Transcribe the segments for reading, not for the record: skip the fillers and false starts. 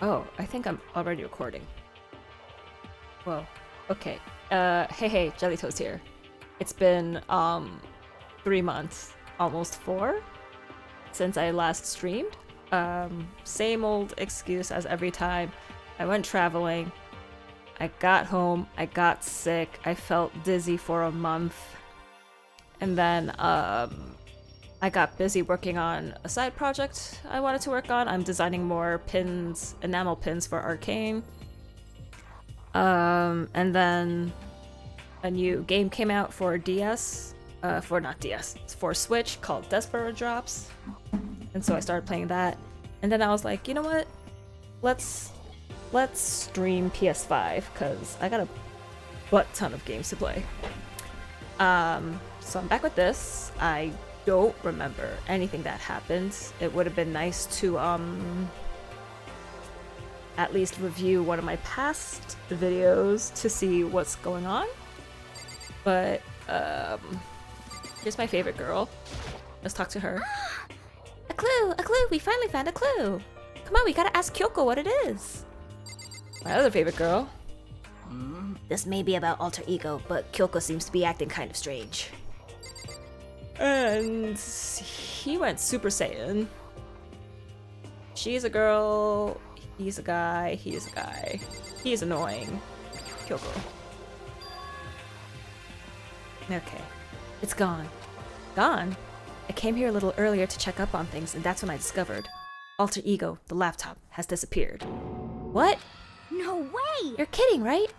Oh, I think I'm already recording. Whoa. Okay. Hey, Jelly Toast here. It's been 3 months, almost 4, since I last streamed. Same old excuse as every time. I went traveling. I got home. I got sick. I felt dizzy for a month. And then I got busy working on a side project I wanted to work on. I'm designing more pins, enamel pins for Arcane. And then a new game came out for DS, for Switch called Desperate Drops. And so I started playing that. And then I was like, you know what? Let's stream PS5 because I got a butt ton of games to play. So I'm back with this. I don't remember anything that happened. It would have been nice to at least review one of my past videos to see what's going on. But here's my favorite girl. Let's talk to her. A clue! We finally found a clue! Come on, we gotta ask Kyoko what it is! My other favorite girl. This may be about alter ego, but Kyoko seems to be acting kind of strange. And he went Super Saiyan. She's a girl, he's a guy, he's a guy. He's annoying. Kyoko. Okay. It's gone. Gone? I came here a little earlier to check up on things, and that's when I discovered. Alter Ego, the laptop, has disappeared. What? No way! You're kidding, right?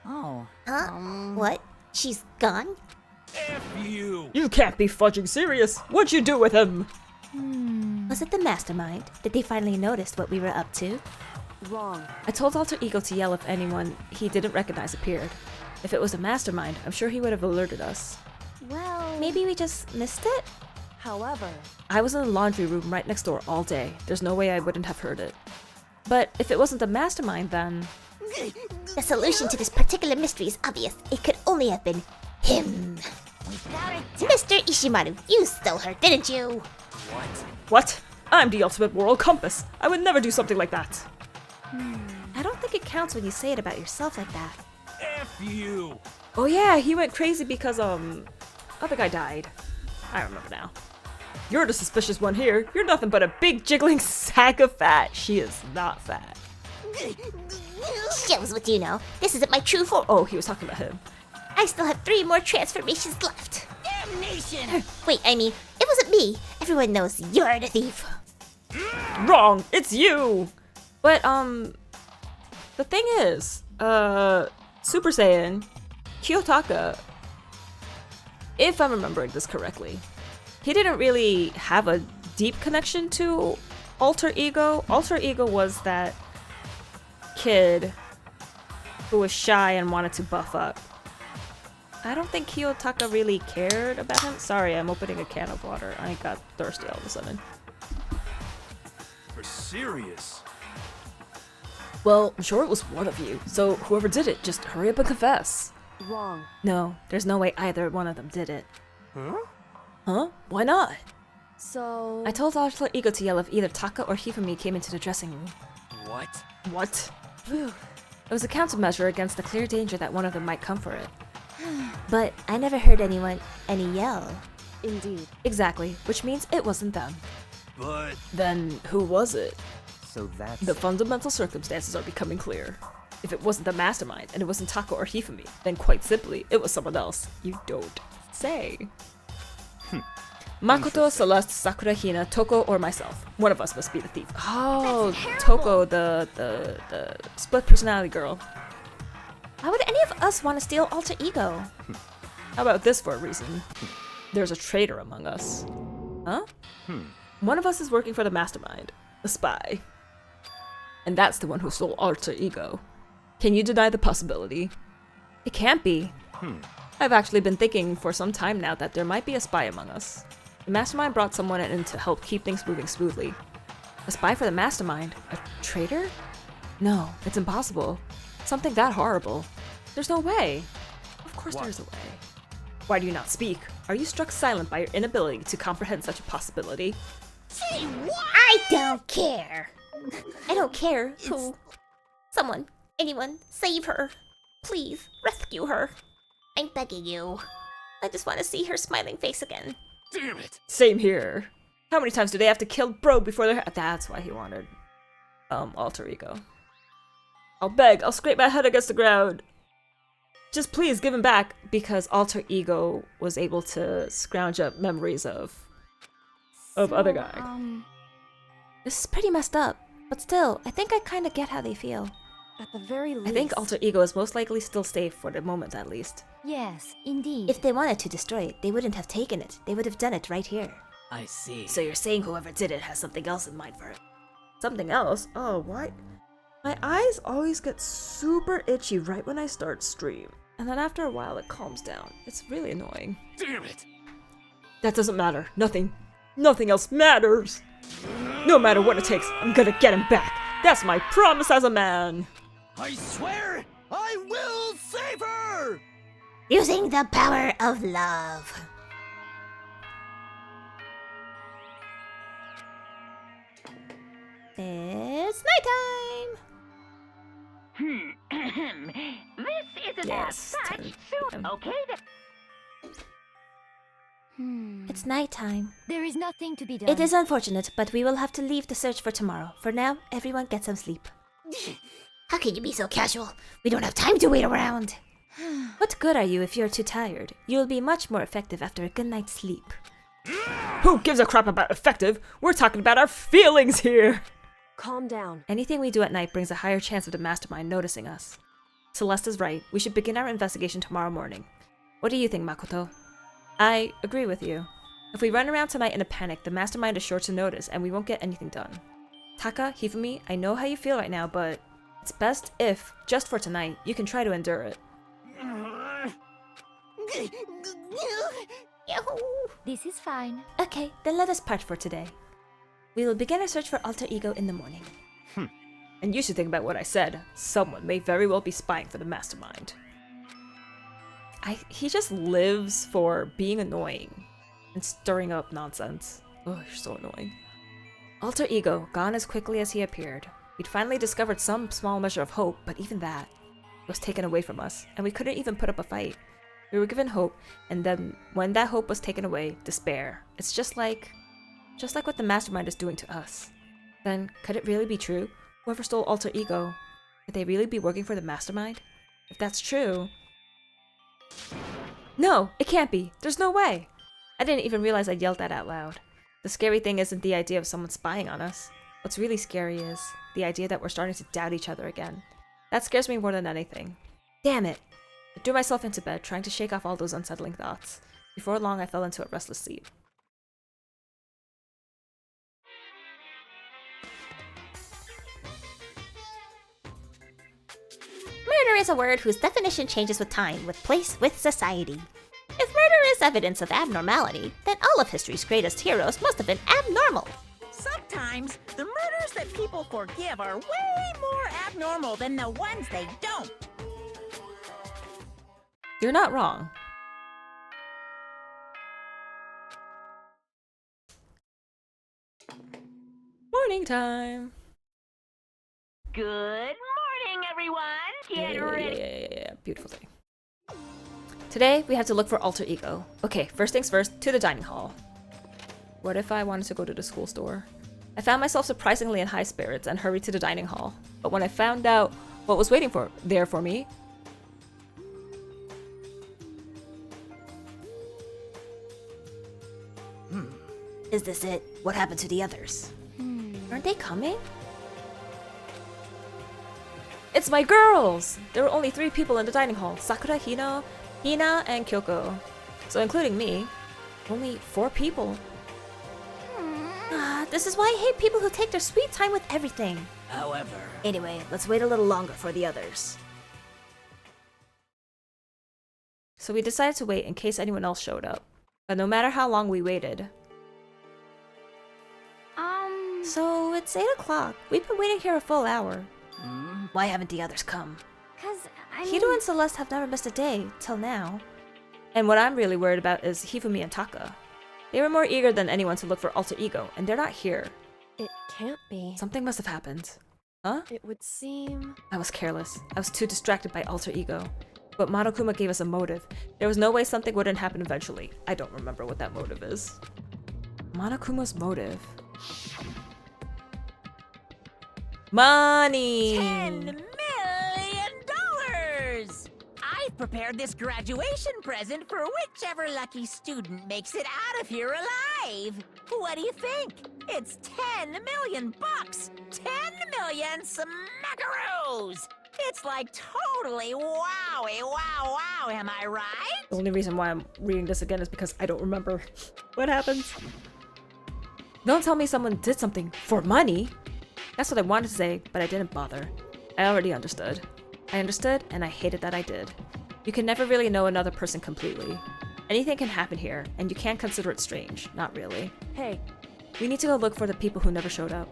Oh. Huh? What? She's gone? F you! You can't be fudging serious! What'd you do with him? Was it the mastermind? Did they finally notice what we were up to? Wrong. I told Alter Ego to yell if anyone he didn't recognize appeared. If it was a mastermind, I'm sure he would have alerted us. Well, maybe we just missed it? However, I was in the laundry room right next door all day. There's no way I wouldn't have heard it. But if it wasn't the mastermind, then... The solution to this particular mystery is obvious. It could only have been him. Mr. Ishimaru, you stole her, didn't you? What? I'm the ultimate moral compass. I would never do something like that. I don't think it counts when you say it about yourself like that. F you! Oh yeah, he went crazy because, other guy died. I remember now. You're the suspicious one here. You're nothing but a big jiggling sack of fat. She is not fat. Shows what you know. This isn't my true form. Oh, he was talking about him. I still have 3 more transformations left. damnation! Wait, I mean, it wasn't me. Everyone knows you're the thief. Wrong! It's you! But, the thing is, Super Saiyan, Kiyotaka, if I'm remembering this correctly, he didn't really have a deep connection to Alter Ego. Alter Ego was that kid who was shy and wanted to buff up. I don't think Kiyotaka really cared about him. Sorry, I'm opening a can of water. I got thirsty all of a sudden. For serious? Well, I'm sure it was one of you, so whoever did it, just hurry up and confess. Wrong. No, there's no way either one of them did it. Huh? Huh? Why not? So... I told Alter Ego to yell if either Taka or Hifumi came into the dressing room. What? What? Phew. It was a countermeasure against the clear danger that one of them might come for it. But I never heard any yell. Indeed. Exactly, which means it wasn't them. But... Then who was it? So that's... The fundamental circumstances are becoming clear. If it wasn't the mastermind and it wasn't Taka or Hifumi, then quite simply, it was someone else. You don't say. Makoto, Celeste, Sakura, Hina, Toko, or myself. One of us must be the thief. Oh, Toko, the split personality girl. Why would any of us want to steal Alter Ego? How about this for a reason? There's a traitor among us. Huh? One of us is working for the mastermind, a spy. And that's the one who stole Alter Ego. Can you deny the possibility? It can't be. I've actually been thinking for some time now that there might be a spy among us. The mastermind brought someone in to help keep things moving smoothly. A spy for the mastermind? A traitor? No, it's impossible. Something that horrible. There's no way. Of course there's a way. Why do you not speak? Are you struck silent by your inability to comprehend such a possibility? Say what? I don't care. I don't care who. Someone, anyone, save her. Please, rescue her. I'm begging you. I just want to see her smiling face again. Damn it! Same here. How many times do they have to kill Bro before they're... That's why he wanted, alter ego. I'll beg, I'll scrape my head against the ground. Just please give him back, because alter ego was able to scrounge up memories of other guy. This is pretty messed up, but still, I think I kind of get how they feel. At the very least. I think alter ego is most likely still safe for the moment, at least. Yes, indeed. If they wanted to destroy it, they wouldn't have taken it. They would have done it right here. I see. So you're saying whoever did it has something else in mind for it? Something else? Oh, why? My eyes always get super itchy right when I start stream. And then after a while it calms down. It's really annoying. Damn it! That doesn't matter. Nothing else matters! No matter what it takes, I'm gonna get him back! That's my promise as a man! I swear, I will save her! Using the power of love. It's nighttime! This isn't Yes, as such 10 soon, p.m. okay? It's nighttime. There is nothing to be done. It is unfortunate, but we will have to leave the search for tomorrow. For now, everyone get some sleep. How can you be so casual? We don't have time to wait around. What good are you if you're too tired? You'll be much more effective after a good night's sleep. Who gives a crap about effective? We're talking about our feelings here! Calm down. Anything we do at night brings a higher chance of the mastermind noticing us. Celeste is right. We should begin our investigation tomorrow morning. What do you think, Makoto? I agree with you. If we run around tonight in a panic, the mastermind is sure to notice, and we won't get anything done. Taka, Hifumi, I know how you feel right now, but it's best if, just for tonight, you can try to endure it. This is fine. Okay, then let us part for today. We will begin our search for alter ego in the morning. And you should think about what I said. Someone may very well be spying for the mastermind. He just lives for being annoying and stirring up nonsense. Oh, you're so annoying. Alter ego, gone as quickly as he appeared. We'd finally discovered some small measure of hope, but even that was taken away from us, and we couldn't even put up a fight. We were given hope, and then when that hope was taken away, despair. It's just like what the mastermind is doing to us. Then, could it really be true? Whoever stole alter ego, could they really be working for the mastermind? If that's true... No, it can't be. There's no way. I didn't even realize I'd yelled that out loud. The scary thing isn't the idea of someone spying on us. What's really scary is the idea that we're starting to doubt each other again. That scares me more than anything. Damn it! I threw myself into bed, trying to shake off all those unsettling thoughts. Before long, I fell into a restless sleep. Murder is a word whose definition changes with time, with place, with society. If murder is evidence of abnormality, then all of history's greatest heroes must have been abnormal. Sometimes the murders that people forgive are way more abnormal than the ones they don't. You're not wrong. Morning time. Good morning, everyone. Get ready. Yeah. Beautiful day. Today, we have to look for alter ego. Okay, first things first, to the dining hall. What if I wanted to go to the school store? I found myself surprisingly in high spirits and hurried to the dining hall. But when I found out what was waiting there for me... Is this it? What happened to the others? Aren't they coming? It's my girls! There were only 3 people in the dining hall. Sakura, Hina, and Kyoko. So including me, only 4 people. This is why I hate people who take their sweet time with everything. However, Anyway, let's wait a little longer for the others. So we decided to wait in case anyone else showed up. But no matter how long we waited... So it's 8 o'clock. We've been waiting here a full hour. Why haven't the others come? Cause Hiro and Celeste have never missed a day, till now. And what I'm really worried about is Hifumi and Taka. They were more eager than anyone to look for alter ego, and they're not here. It can't be. Something must have happened. Huh? It would seem... I was careless. I was too distracted by alter ego. But Monokuma gave us a motive. There was no way something wouldn't happen eventually. I don't remember what that motive is. Monokuma's motive. Money! $10 million! I've prepared this graduation present for whichever lucky student makes it out of here alive. What do you think? It's 10 million bucks! 10 million smackaroos! It's like totally wowie, wow, wow, am I right? The only reason why I'm reading this again is because I don't remember what happens. Don't tell me someone did something for money! That's what I wanted to say, but I didn't bother. I already understood. I understood, and I hated that I did. You can never really know another person completely. Anything can happen here, and you can't consider it strange. Not really. Hey. We need to go look for the people who never showed up.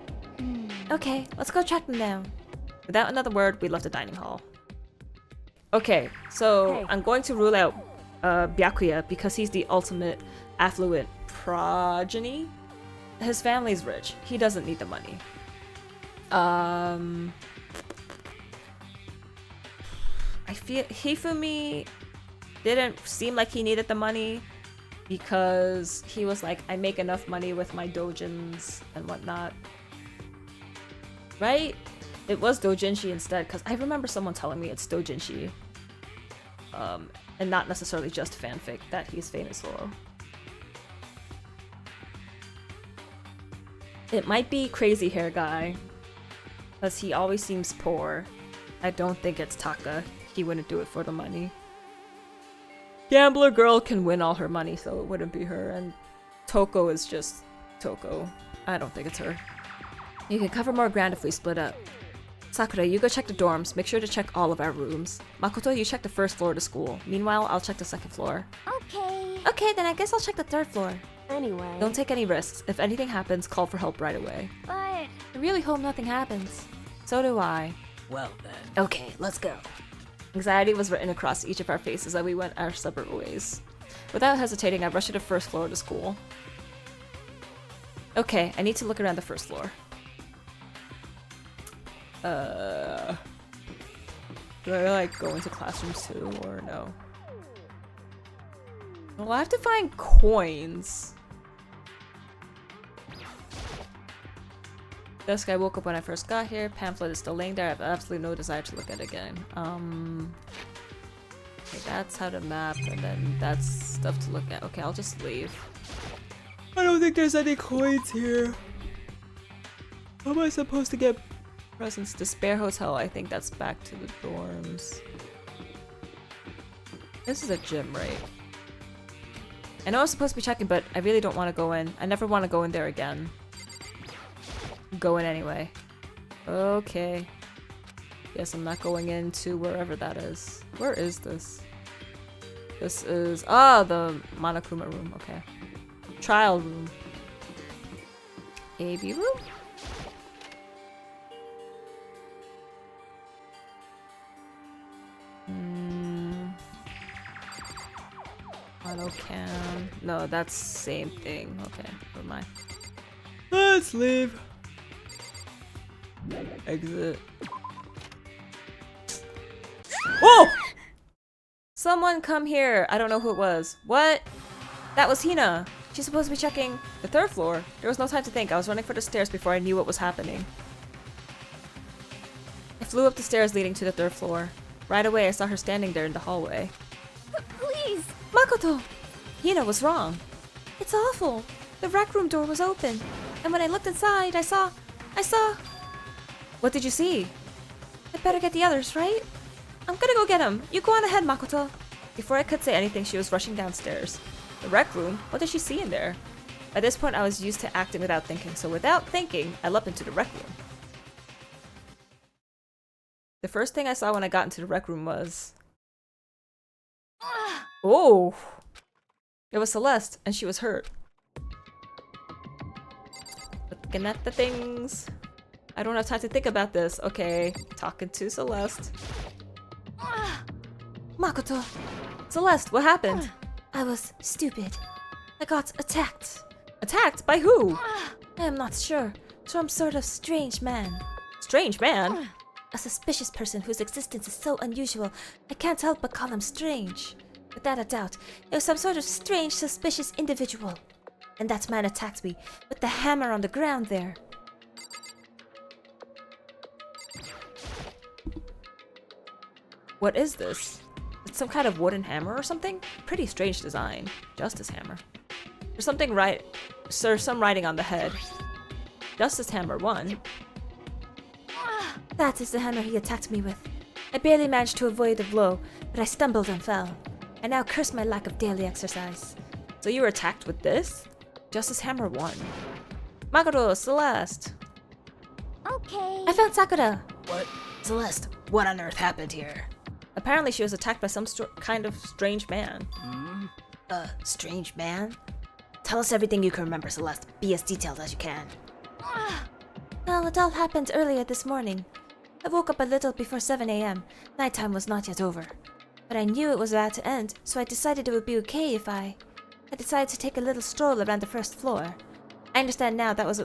Okay, let's go track them down. Without another word, we left the dining hall. Okay, so Hey. I'm going to rule out Byakuya because he's the ultimate affluent progeny. His family's rich. He doesn't need the money. I feel Hifumi didn't seem like he needed the money because he was like, I make enough money with my dojins and whatnot. Right? It was doujinshi instead, because I remember someone telling me it's doujinshi. And not necessarily just fanfic that he's famous for. It might be crazy hair guy, because he always seems poor. I don't think it's Taka. He wouldn't do it for the money. Gambler girl can win all her money, so it wouldn't be her. And Toko is just Toko. I don't think it's her. You can cover more ground if we split up. Sakura, you go check the dorms. Make sure to check all of our rooms. Makoto, you check the first floor of the school. Meanwhile, I'll check the second floor. Okay. Okay, then I guess I'll check the third floor. Anyway. Don't take any risks. If anything happens, call for help right away. But... I really hope nothing happens. So do I. Well then. Okay, let's go. Anxiety was written across each of our faces as we went our separate ways. Without hesitating, I rushed to the first floor of the school. Okay, I need to look around the first floor. Do I like go into classrooms too, or no? Well, I have to find coins. Desk, I woke up when I first got here. Pamphlet is still laying there. I have absolutely no desire to look at it again. Okay, that's how to map, and then that's stuff to look at. Okay, I'll just leave. I don't think there's any coins here. How am I supposed to get presents? Despair Hotel, I think that's back to the dorms. This is a gym, right? I know I'm supposed to be checking, but I really don't want to go in. I never want to go in there again. Go in anyway. Okay. Yes, I'm not going into wherever that is. Where is this? This is... the Monokuma room. Okay. Trial room. AB room? Monocam. No, that's same thing. Okay, never mind. Let's leave. Exit. Oh! Someone come here. I don't know who it was. What? That was Hina. She's supposed to be checking the third floor. There was no time to think. I was running for the stairs before I knew what was happening. I flew up the stairs leading to the third floor. Right away, I saw her standing there in the hallway. Please! Makoto! Hina was wrong. It's awful. The rec room door was open. And when I looked inside, I saw... What did you see? I'd better get the others, right? I'm gonna go get him. You go on ahead, Makoto. Before I could say anything, she was rushing downstairs. The rec room? What did she see in there? By this point, I was used to acting without thinking, so without thinking, I leapt into the rec room. The first thing I saw when I got into the rec room was... Oh! It was Celeste, and she was hurt. Looking at the things. I don't have time to think about this. Okay, talking to Celeste. Makoto! Celeste, what happened? I was stupid. I got attacked. Attacked? By who? I am not sure. Some sort of strange man. Strange man? A suspicious person whose existence is so unusual, I can't help but call him strange. Without a doubt, it was some sort of strange, suspicious individual. And that man attacked me with the hammer on the ground there. What is this? It's some kind of wooden hammer or something? Pretty strange design. Justice hammer. There's something there's some writing on the head. Justice hammer 1. That is the hammer he attacked me with. I barely managed to avoid the blow, but I stumbled and fell. I now curse my lack of daily exercise. So you were attacked with this? Justice hammer 1. Makoto, Celeste. Okay. I found Sakura! What? Celeste, what on earth happened here? Apparently she was attacked by some kind of strange man. Strange man? Tell us everything you can remember, Celeste. Be as detailed as you can. Well, it all happened earlier this morning. I woke up a little before 7 a.m. Nighttime was not yet over. But I knew it was about to end, so I decided it would be okay if I decided to take a little stroll around the first floor. I understand now that was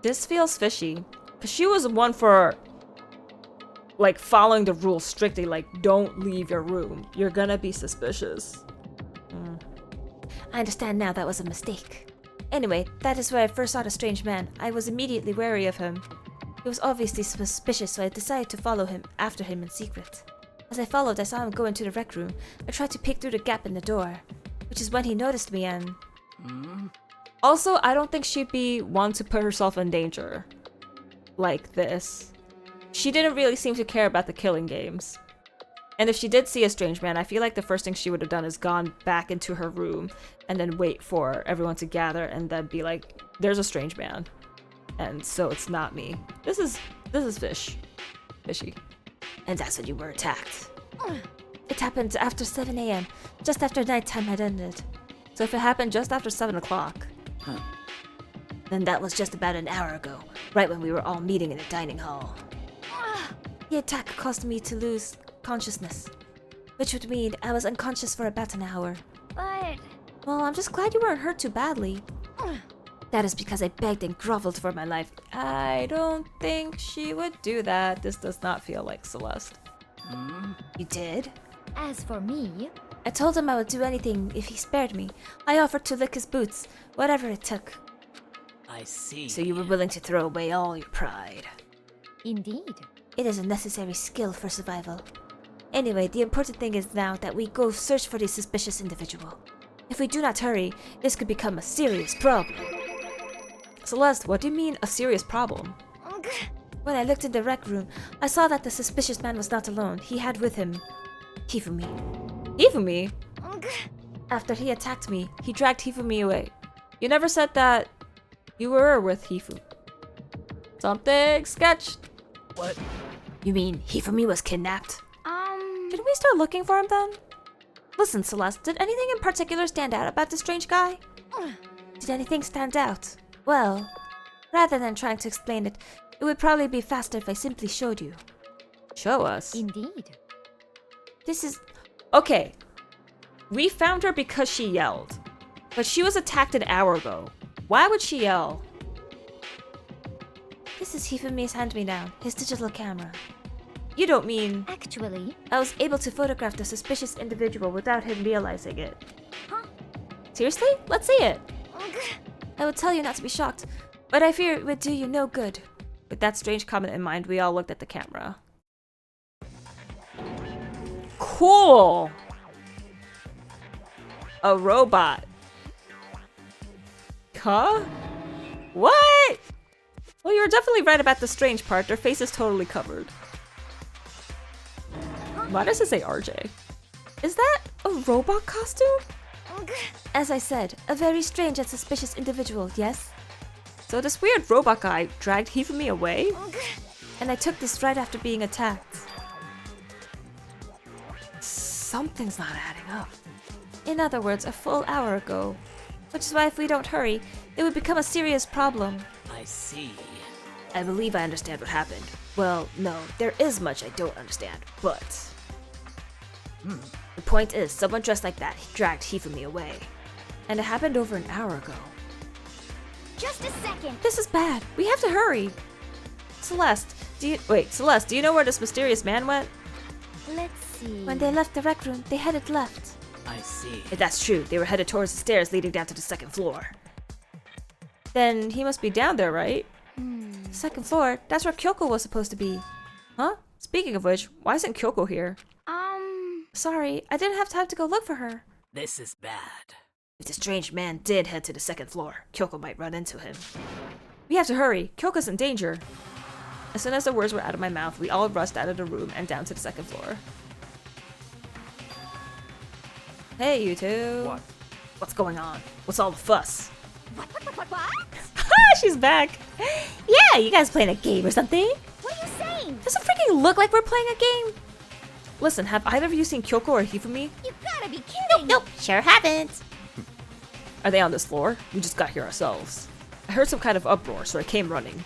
This feels fishy. Because she was one for, like, following the rules strictly, like, don't leave your room. You're gonna be suspicious. I understand now that was a mistake. Anyway, that is where I first saw the strange man. I was immediately wary of him. He was obviously suspicious, so I decided to follow after him in secret. As I followed, I saw him go into the rec room. I tried to peek through the gap in the door, which is when he noticed me and... Also, I don't think she'd be one to put herself in danger. Like this. She didn't really seem to care about the killing games. And if she did see a strange man, I feel like the first thing she would have done is gone back into her room and then wait for everyone to gather and then be like, there's a strange man. And so it's not me. This is fishy. And that's when you were attacked. It happened after 7 a.m., just after nighttime had ended. So if it happened just after 7 o'clock, then that was just about an hour ago, right when we were all meeting in the dining hall. The attack caused me to lose consciousness, which would mean I was unconscious for about an hour. But Well, I'm just glad you weren't hurt too badly. That is because I begged and groveled for my life. I don't think she would do that. This does not feel like Celeste. You did? as for me, I told him I would do anything if he spared me. I offered to lick his boots, whatever it took. I see. So you were willing to throw away all your pride. indeed. It is a necessary skill for survival. Anyway, the important thing is now that we go search for this suspicious individual. If we do not hurry, this could become a serious problem. Celeste, what do you mean a serious problem? When I looked in the rec room, I saw that the suspicious man was not alone. He had with him Hifumi. Hifumi? After he attacked me, He dragged Hifumi away. You never said that you were with Hifu. Something sketched. What? you mean Hifumi was kidnapped? Didn't we start looking for him then? Listen, Celeste, did anything in particular stand out about this strange guy? Did anything stand out? Well, rather than trying to explain it, it would probably be faster if I simply showed you. Show us. Indeed. This is... Okay. We found her because she yelled. But she was attacked an hour ago. Why would she yell? This is Hifumi's hand-me-down, his digital camera. You don't mean... Actually, I was able to photograph the suspicious individual without him realizing it. Seriously? Let's see it. I would tell you not to be shocked, but I fear it would do you no good. With that strange comment in mind, we all looked at the camera. Cool! A robot. Huh? What? Well, you were definitely right about the strange part. Their face is totally covered. Why does it say RJ? Is that a robot costume? As I said, a very strange and suspicious individual, yes? So this weird robot guy dragged Hifumi away? And I took this right after being attacked. Something's not adding up. In other words, a full hour ago. Which is why if we don't hurry, it would become a serious problem. I see. I believe I understand what happened. Well, no, there is much I don't understand, but... The point is, someone dressed like that dragged Hifumi away. And it happened over an hour ago. Just a second. This is bad. We have to hurry. Celeste, do you know where this mysterious man went? Let's see. When they left the rec room, they headed left. I see. If that's true, they were headed towards the stairs leading down to the second floor. Then he must be down there, right? Second floor, that's where Kyoko was supposed to be. Huh? Speaking of which, why isn't Kyoko here? Sorry, I didn't have time to go look for her. This is bad. If the strange man did head to the second floor, Kyoko might run into him. We have to hurry. Kyoko's in danger. As soon as the words were out of my mouth, we all rushed out of the room and down to the second floor. Hey, you two. What? What's going on? What's all the fuss? What? She's back. Yeah, you guys playing a game or something? What are you saying? Does it freaking look like we're playing a game? Listen, have either of you seen Kyoko or Hifumi? You gotta be kidding. Nope, sure haven't. Are they on this floor? We just got here ourselves. I heard some kind of uproar, so I came running.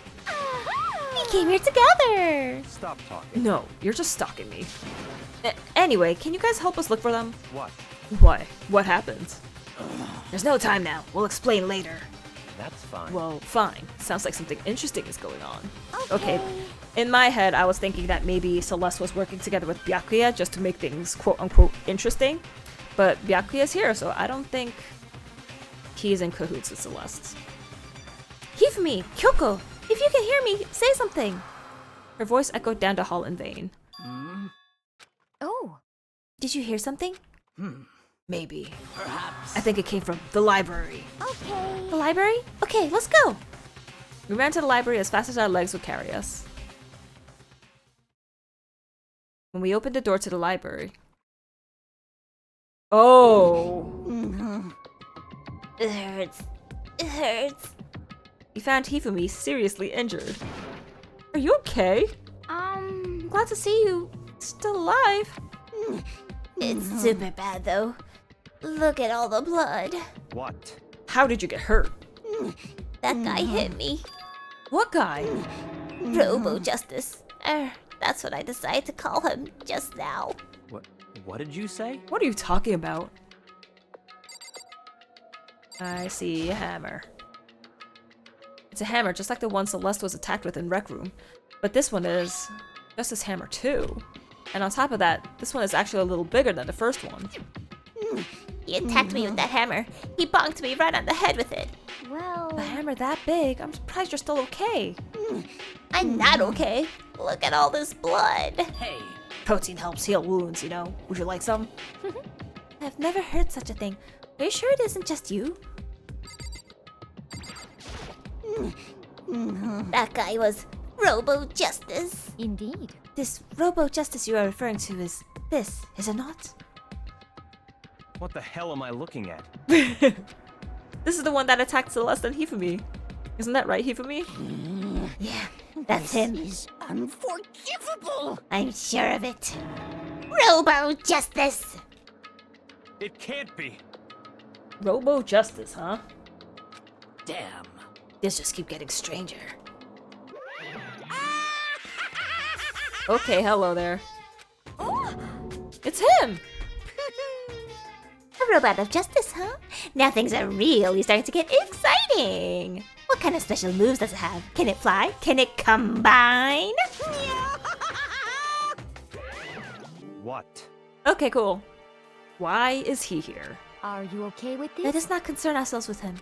We came here together. Stop talking. No, you're just stalking me. Anyway, can you guys help us look for them? What? Why? What happened? There's no time now. We'll explain later. That's fine. Well, fine. Sounds like something interesting is going on. Okay. In my head, I was thinking that maybe Celeste was working together with Byakuya just to make things quote-unquote interesting. But Byakuya's here, so I don't think he's in cahoots with Celeste. Hifumi, Kyoko, if you can hear me, say something. Her voice echoed down the hall in vain. Oh. Did you hear something? Maybe. Perhaps. I think it came from the library. Okay. The library? Okay, let's go. We ran to the library as fast as our legs would carry us. When we opened the door to the library... Oh! It hurts. It hurts. We found Hifumi seriously injured. Are you okay? I'm glad to see you still alive. It's super bad though. Look at all the blood. What? How did you get hurt? That guy hit me. What guy? Robo Justice. That's what I decided to call him just now. What did you say? What are you talking about? I see a hammer. It's a hammer just like the one Celeste was attacked with in Rec Room. But this one is Justice Hammer 2. And on top of that, this one is actually a little bigger than the first one. He attacked me with that hammer. He bonked me right on the head with it. Well. A hammer that big? I'm surprised you're still okay. I'm not okay. Look at all this blood. Hey. Protein helps heal wounds, you know. Would you like some? I've never heard such a thing. Are you sure it isn't just you? That guy was Robo Justice. Indeed. This Robo Justice you are referring to is this, is it not? What the hell am I looking at? This is the one that attacked Celeste and Hifumi. Isn't that right, Hifumi? Yeah, that's him. Is unforgivable. I'm sure of it. Robo Justice! It can't be. Robo Justice, huh? Damn. This just keeps getting stranger. Okay, hello there. It's him! A robot of justice, huh? Now things are really starting to get exciting! What kind of special moves does it have? Can it fly? Can it combine? What? Okay, cool. Why is he here? Are you okay with Let this? us not concern ourselves with him.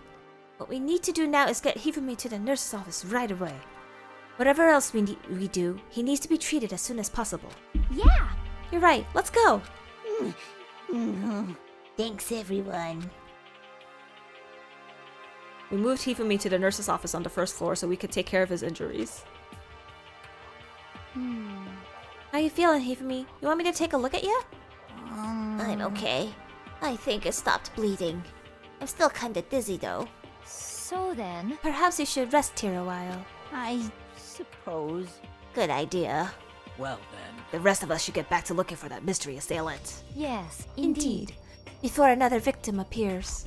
What we need to do now is get Hifumi to the nurse's office right away. Whatever else we do, he needs to be treated as soon as possible. Yeah. You're right, let's go! Thanks, everyone. We moved Hifumi to the nurse's office on the first floor so we could take care of his injuries. How you feeling, Hifumi? You want me to take a look at you? I'm okay. I think it stopped bleeding. I'm still kinda dizzy though. So then. Perhaps you should rest here a while. I suppose. Good idea. Well then. The rest of us should get back to looking for that mystery assailant. Yes, Indeed. Before another victim appears.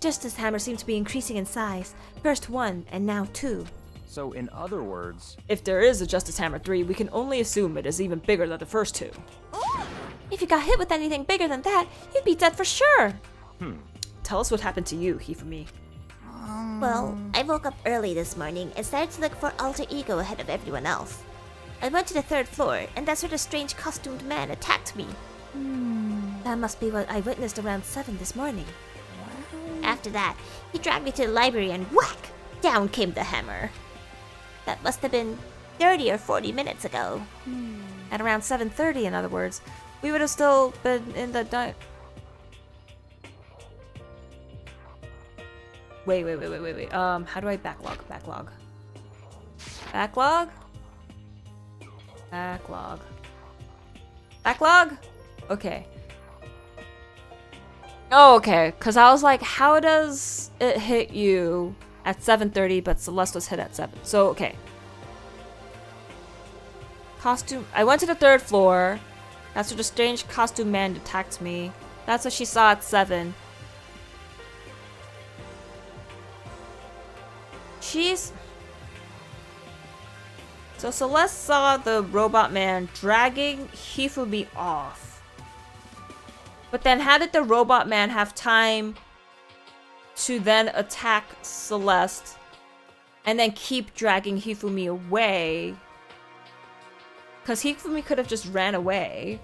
Justice Hammer seems to be increasing in size. First 1 and now 2. So in other words, If there is a Justice Hammer 3, we can only assume it is even bigger than the first two. If you got hit with anything bigger than that, you'd be dead for sure. Tell us what happened to you, Hifumi. Well, I woke up early this morning and started to look for alter ego ahead of everyone else. I went to the 3rd floor, and that sort of strange costumed man attacked me. That must be what I witnessed around 7 this morning. After that, he dragged me to the library and whack! Down came the hammer. That must have been 30 or 40 minutes ago. At around 7:30, in other words, we would have still been in the Wait. How do I backlog? Backlog? Okay. Oh, okay. Because I was like, how does it hit you at 7:30, but Celeste was hit at 7? So, okay. Costume. I went to the 3rd floor. That's where the strange costume man attacked me. That's what she saw at 7. So Celeste saw the robot man dragging Hifumi off. But then how did the robot man have time to then attack Celeste and then keep dragging Hifumi away? Because Hifumi could have just ran away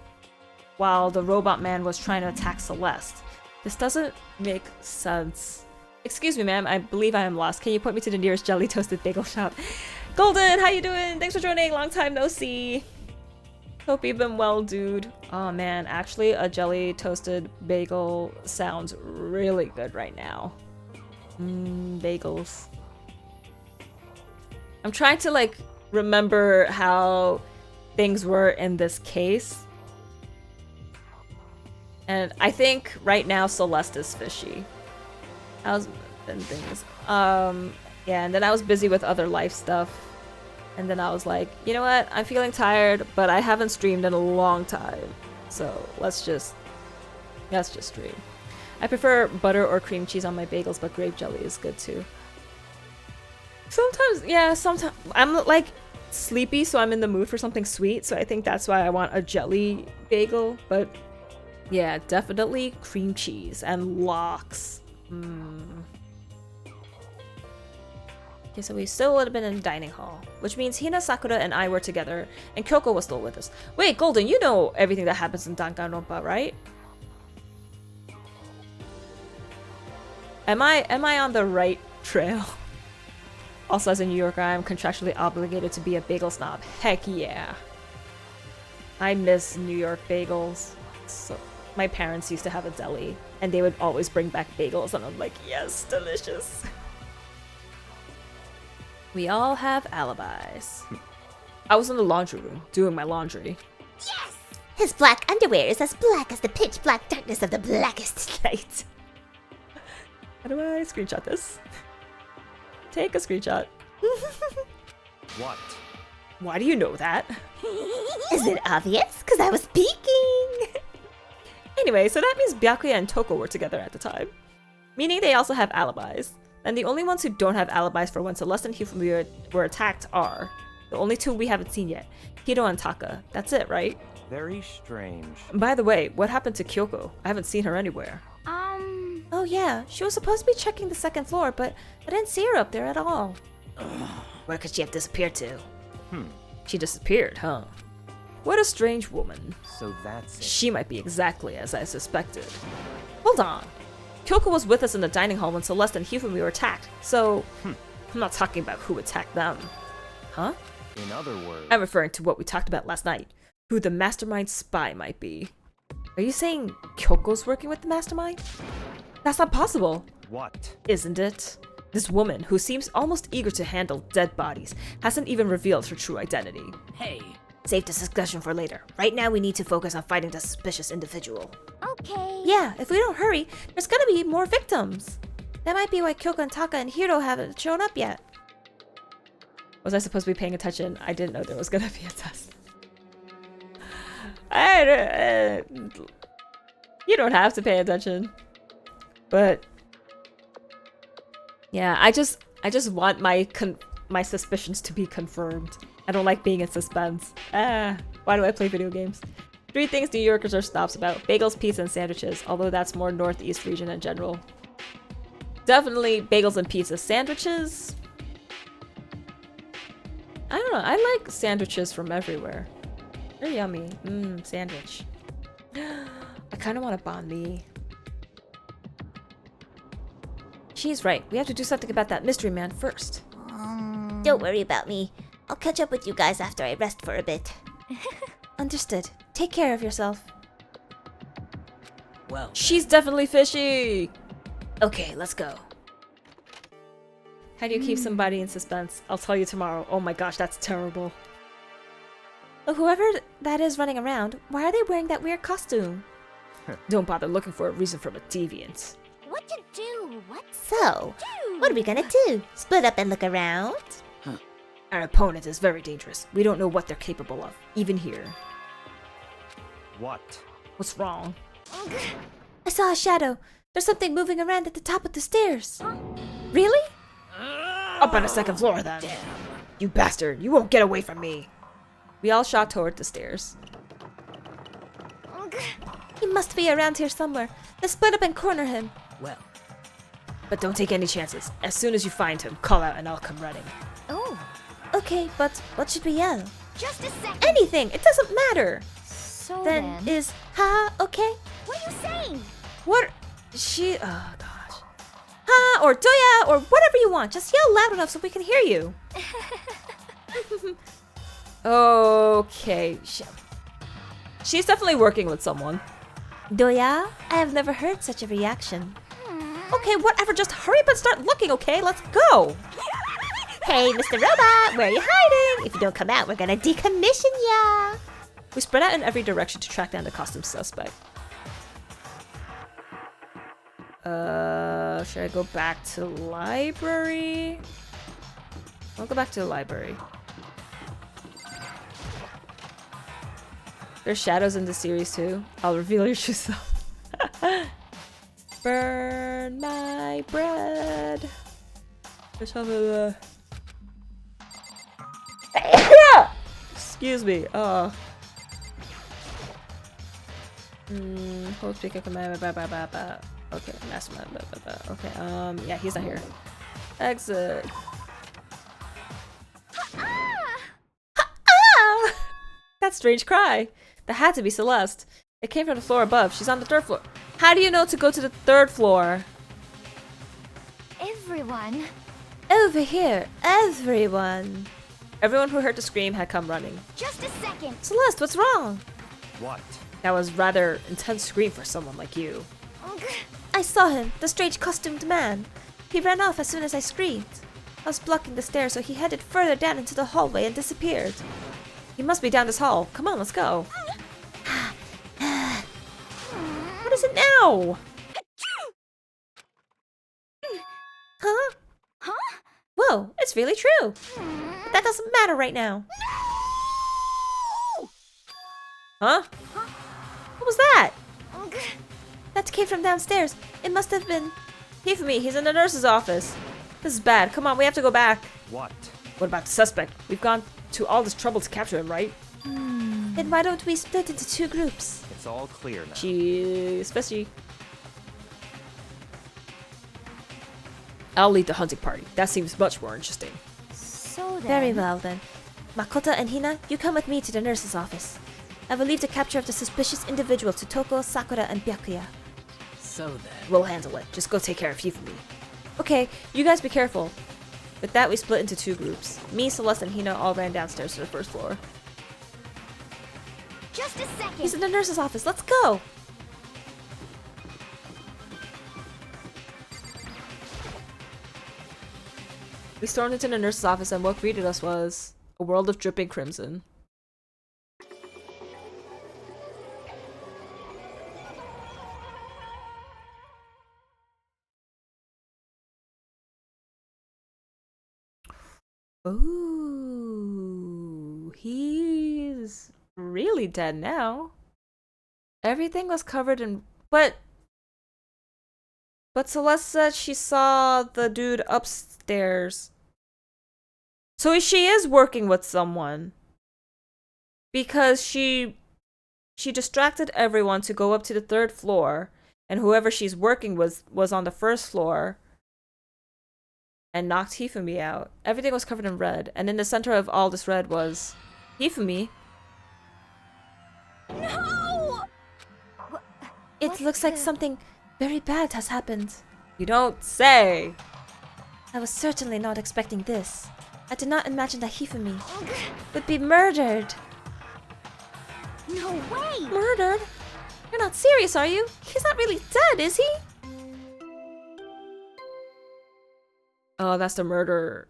while the robot man was trying to attack Celeste. This doesn't make sense. Excuse me, ma'am. I believe I am lost. Can you point me to the nearest jelly toasted bagel shop? Golden, how you doing? Thanks for joining. Long time no see. Hope you've been well, dude. Oh man, actually a jelly toasted bagel sounds really good right now. Bagels. I'm trying to like remember how things were in this case. And I think right now Celeste is fishy. How's been things? Yeah, and then I was busy with other life stuff. And then I was like, you know what? I'm feeling tired, but I haven't streamed in a long time. So let's just stream. I prefer butter or cream cheese on my bagels, but grape jelly is good too. Sometimes I'm like sleepy, so I'm in the mood for something sweet. So I think that's why I want a jelly bagel. But yeah, definitely cream cheese and lox. Okay, so we still would have been in the dining hall, which means Hina, Sakura, and I were together, and Kyoko was still with us. Wait, Golden, you know everything that happens in Danganronpa, right? Am I on the right trail? Also, as a New Yorker, I am contractually obligated to be a bagel snob. Heck yeah. I miss New York bagels. So, my parents used to have a deli, and they would always bring back bagels, and I'm like, yes, delicious. We all have alibis. I was in the laundry room, doing my laundry. Yes! His black underwear is as black as the pitch black darkness of the blackest night. How do I screenshot this? Take a screenshot. What? Why do you know that? Is it obvious? Because I was peeking! Anyway, so that means Byakuya and Toko were together at the time. Meaning they also have alibis. And the only ones who don't have alibis for when Celeste and Hifumi were attacked are the only two we haven't seen yet, Hiro and Taka. That's it, right? Very strange. By the way, what happened to Kyoko? I haven't seen her anywhere. Oh yeah, she was supposed to be checking the 2nd floor, but I didn't see her up there at all. Where could she have disappeared to? She disappeared, huh? What a strange woman. So that's it. She might be exactly as I suspected. Hold on. Kyoko was with us in the dining hall when Celeste and Hifumi were attacked, so I'm not talking about who attacked them. Huh? In other words, I'm referring to what we talked about last night, who the mastermind spy might be. Are you saying Kyoko's working with the mastermind? That's not possible. what? Isn't it? This woman, who seems almost eager to handle dead bodies, hasn't even revealed her true identity. Hey, Save this discussion for later. Right now we need to focus on fighting the suspicious individual. Okay. Yeah, if we don't hurry, there's gonna be more victims. That might be why Kyoko and Taka and Hiro haven't shown up yet. Was I supposed to be paying attention? I didn't know there was gonna be a test. You don't have to pay attention. But yeah, I just want my suspicions to be confirmed. I don't like being in suspense. Why do I play video games? 3 things New Yorkers are snobs about: bagels, pizza, and sandwiches. Although that's more northeast region in general. Definitely bagels and pizza. Sandwiches? I don't know. I like sandwiches from everywhere. They're yummy. Sandwich. I kind of want a banh mi. She's right. We have to do something about that mystery man first. Don't worry about me. I'll catch up with you guys after I rest for a bit. Understood. Take care of yourself. Well, She's definitely fishy! Okay, let's go. How do you keep somebody in suspense? I'll tell you tomorrow. Oh my gosh, that's terrible. Whoever that is running around, why are they wearing that weird costume? Don't bother looking for a reason from a deviant. What to do? What So, to what are we gonna do? Split up and look around? Our opponent is very dangerous. We don't know what they're capable of, even here. what? What's wrong? I saw a shadow. There's something moving around at the top of the stairs. Really? Up on the second floor, then. You bastard, you won't get away from me. We all shot toward the stairs. He must be around here somewhere. Let's split up and corner him. Well, But don't take any chances. As soon as you find him, call out and I'll come running. Oh, Okay, but what should we yell? just a second. Anything! It doesn't matter! So Then then, is ha okay? what are you saying? What? Oh gosh. Ha or doya or whatever you want. Just yell loud enough so we can hear you. Okay. She's definitely working with someone. Doya? I have never heard such a reaction. Okay, whatever. Just hurry up and start looking, okay? Let's go. Hey, Mr. Robot, where are you hiding? If you don't come out, we're gonna decommission ya! We spread out in every direction to track down the costume suspect. Should I go back to library? I'll go back to the library. There's shadows in the series too. I'll reveal your true self. Burn my bread. Let's have a. Excuse me. Hold speaker command. Okay, mastermind. Okay. Yeah, he's not here. Exit. That strange cry. That had to be Celeste. It came from the floor above. She's on the 3rd floor. How do you know to go to the 3rd floor? Everyone. Over here, everyone! Everyone who heard the scream had come running. Just a second. Celeste, what's wrong? what? That was rather intense scream for someone like you. I saw him, the strange costumed man. He ran off as soon as I screamed. I was blocking the stairs, so he headed further down into the hallway and disappeared. He must be down this hall. Come on, let's go. What is it now? Huh? Huh? Whoa, it's really true. But that doesn't matter right now. Huh? What was that? That came from downstairs. It must have been... He for me. He's in the nurse's office. This is bad. Come on, we have to go back. What? What about the suspect? We've gone to all this trouble to capture him, right? Then why don't we split into 2 groups? It's all clear now. She's fishy. I'll lead the hunting party. That seems much more interesting. So then. Very well then. Makoto and Hina, you come with me to the nurse's office. I will leave the capture of the suspicious individual to Toko, Sakura, and Byakuya. So then. We'll handle it. Just go take care of Hifumi. Okay, you guys be careful. With that, we split into 2 groups. Me, Celeste, and Hina all ran downstairs to the 1st floor. Just a second. He's in the nurse's office. Let's go! We stormed into the nurse's office, and what greeted us was a world of dripping crimson. Ooh, he's really dead now. Everything was covered in... But Celeste said she saw the dude upstairs. So she is working with someone. Because she distracted everyone to go up to the 3rd floor. And whoever she's working with was on the 1st floor. and knocked Hifumi out. Everything was covered in red, and in the center of all this red was Hifumi. No! It looks like something very bad has happened. You don't say! I was certainly not expecting this. I did not imagine that Hifumi would be murdered. No way! Murdered? You're not serious, are you? He's not really dead, is he? Oh, that's the murder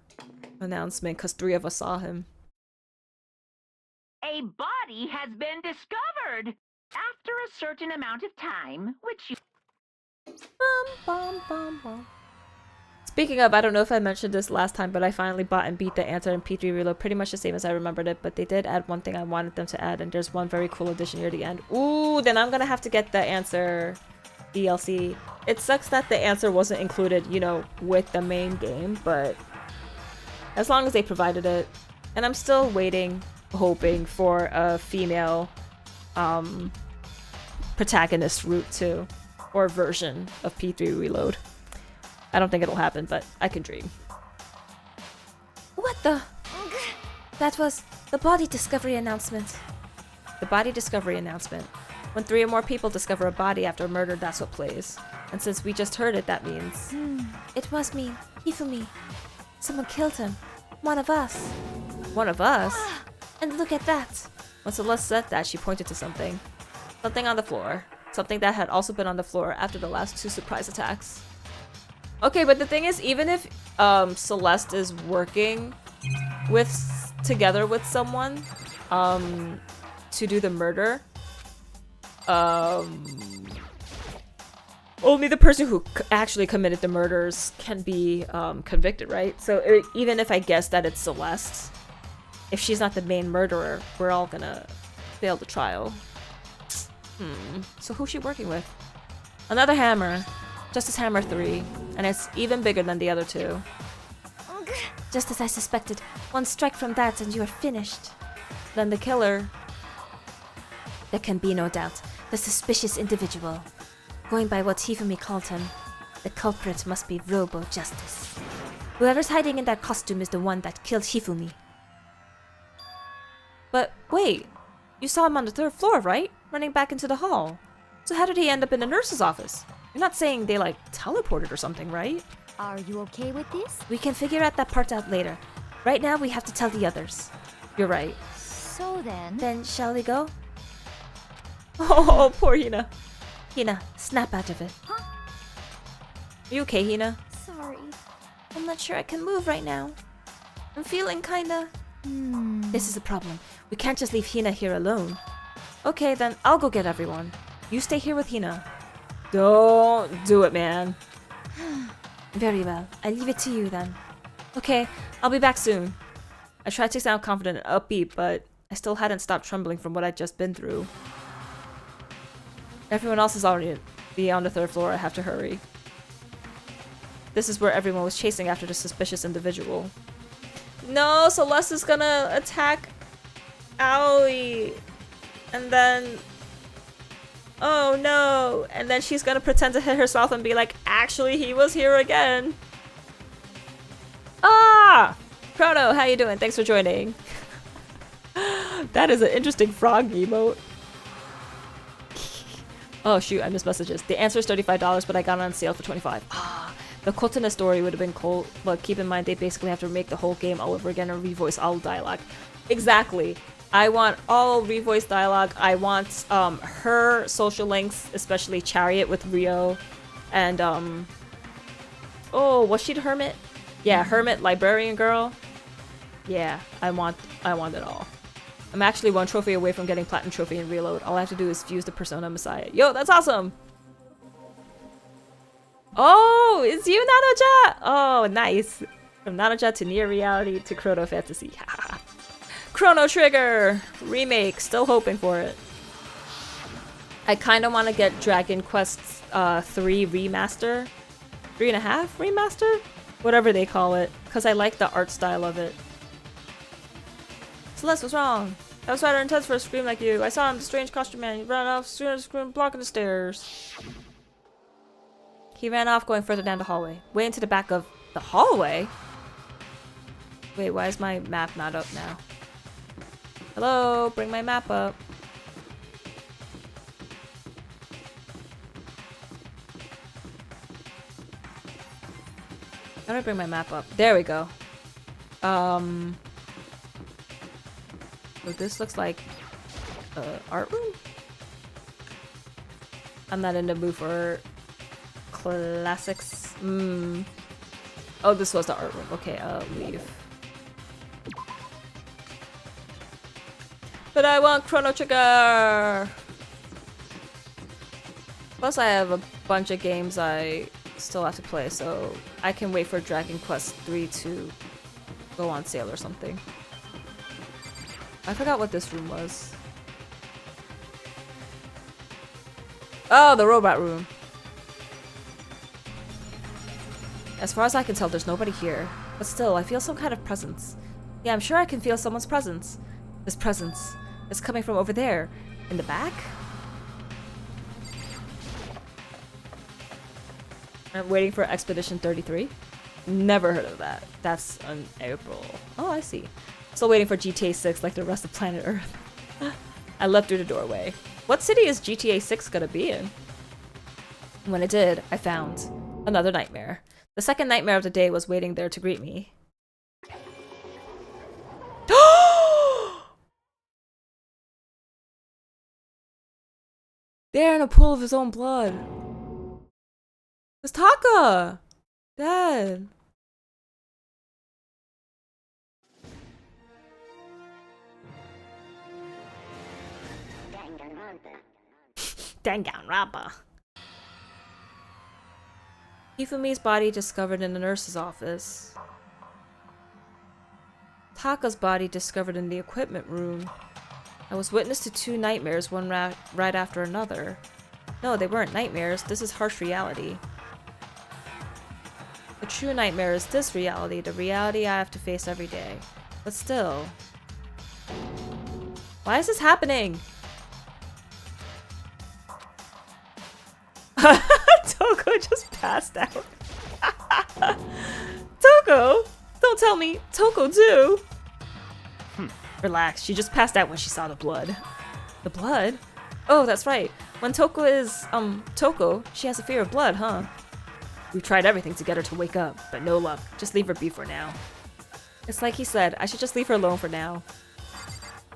announcement, because 3 of us saw him. A body has been discovered after a certain amount of time, which you... Speaking of, I don't know if I mentioned this last time, but I finally bought and beat the Answer in P3 Reload. Pretty much the same as I remembered it, but they did add one thing I wanted them to add, and there's one very cool addition near the end. Ooh, then I'm gonna have to get the Answer DLC. It sucks that the Answer wasn't included, you know, with the main game, but as long as they provided it. And I'm still waiting, hoping for a female protagonist route too, or version of P3 Reload. I don't think it'll happen, but I can dream. What the? That was the body discovery announcement. The body discovery announcement. When 3 or more people discover a body after a murder, that's what plays. And since we just heard it, that means... It must mean Hifumi. Someone killed him. One of us. One of us? And look at that. When Celeste said that, she pointed to something. Something on the floor. Something that had also been on the floor after the last 2 surprise attacks. Okay, but the thing is, even if Celeste is working together with someone to do the murder, only the person who actually committed the murders can be convicted, right? So even if I guess that it's Celeste, if she's not the main murderer, we're all gonna fail the trial. So who's she working with? Another hammer. Justice Hammer 3, and it's even bigger than the other 2. Just as I suspected. One strike from that and you are finished. Then the killer. There can be no doubt. The suspicious individual. Going by what Hifumi called him, the culprit must be Robo Justice. Whoever's hiding in that costume is the one that killed Hifumi. But wait, you saw him on the 3rd floor, right? Running back into the hall. So how did he end up in the nurse's office? You're not saying they, like, teleported or something, right? Are you okay with this? We can figure out that part out later. Right now, we have to tell the others. You're right. So then... Then, shall we go? Oh, poor Hina. Hina, snap out of it. Huh? Are you okay, Hina? Sorry. I'm not sure I can move right now. I'm feeling kinda... This is a problem. We can't just leave Hina here alone. Okay, then I'll go get everyone. You stay here with Hina. Don't do it, man. Very well. I leave it to you then. Okay, I'll be back soon. I tried to sound confident and upbeat, but I still hadn't stopped trembling from what I'd just been through. Everyone else is already on the 3rd floor. I have to hurry. This is where everyone was chasing after the suspicious individual. No, Celeste is gonna attack Aoi. And then... Oh no! And then she's gonna pretend to hit herself and be like, actually, he was here again. Ah! Chrono, how you doing? Thanks for joining. That is an interesting frog emote. Oh shoot, I missed messages. The answer is $35, but I got it on sale for $25. Ah, the Kotana story would have been cool, but keep in mind they basically have to make the whole game all over again and revoice all dialogue. Exactly. I want all revoice dialogue. I want her social links, especially Chariot with Rio, and oh, was she the Hermit? Yeah, Hermit, Librarian Girl. Yeah, I want it all. I'm actually 1 trophy away from getting Platinum Trophy in Reload. All I have to do is fuse the Persona Messiah. Yo, that's awesome! Oh, it's you, Nanoja! Oh, nice. From Nanoja to Near Reality to Chrono Fantasy. Haha. Chrono Trigger! Remake. Still hoping for it. I kind of want to get Dragon Quest 3 Remaster. 3.5 Remaster? Whatever they call it. Because I like the art style of it. Celeste was wrong. I was rather intense for a scream like you. I saw him, the strange costume man. He ran off, scream, blocking the stairs. He ran off, going further down the hallway. Way into the back of The hallway? Wait, why is my map not up now? Hello, bring my map up. How do I bring my map up? There we go. So this looks like art room? I'm not in the mood for classics. Oh, this was the art room. Okay, I'll leave. But I want Chrono Trigger! Plus I have a bunch of games I still have to play, so I can wait for Dragon Quest 3 to go on sale or something. I forgot what this room was. Oh, the robot room. As far as I can tell, there's nobody here. But still, I feel some kind of presence. Yeah, I'm sure I can feel someone's presence. This presence is coming from over there. In the back? I'm waiting for Expedition 33. Never heard of that. That's on April. Oh, I see. Still waiting for GTA 6 like the rest of planet Earth. I left through the doorway. What city is GTA 6 gonna be in? When it did, I found another nightmare. The second nightmare of the day was waiting there to greet me. There in a pool of his own blood. It's Taka! Dead. Danganronpa. Hifumi's body discovered in the nurse's office. Taka's body discovered in the equipment room. I was witness to two nightmares, one right after another. No, they weren't nightmares. This is harsh reality. The true nightmare is this reality, the reality I have to face every day. But still. Why is this happening? Toko just passed out. Toko? Don't tell me. Toko too. Relax, she just passed out when she saw the blood. The blood? Oh, that's right. When Toko is, Toko, she has a fear of blood, huh? We've tried everything to get her to wake up, but no luck. Just leave her be for now. It's like he said, I should just leave her alone for now.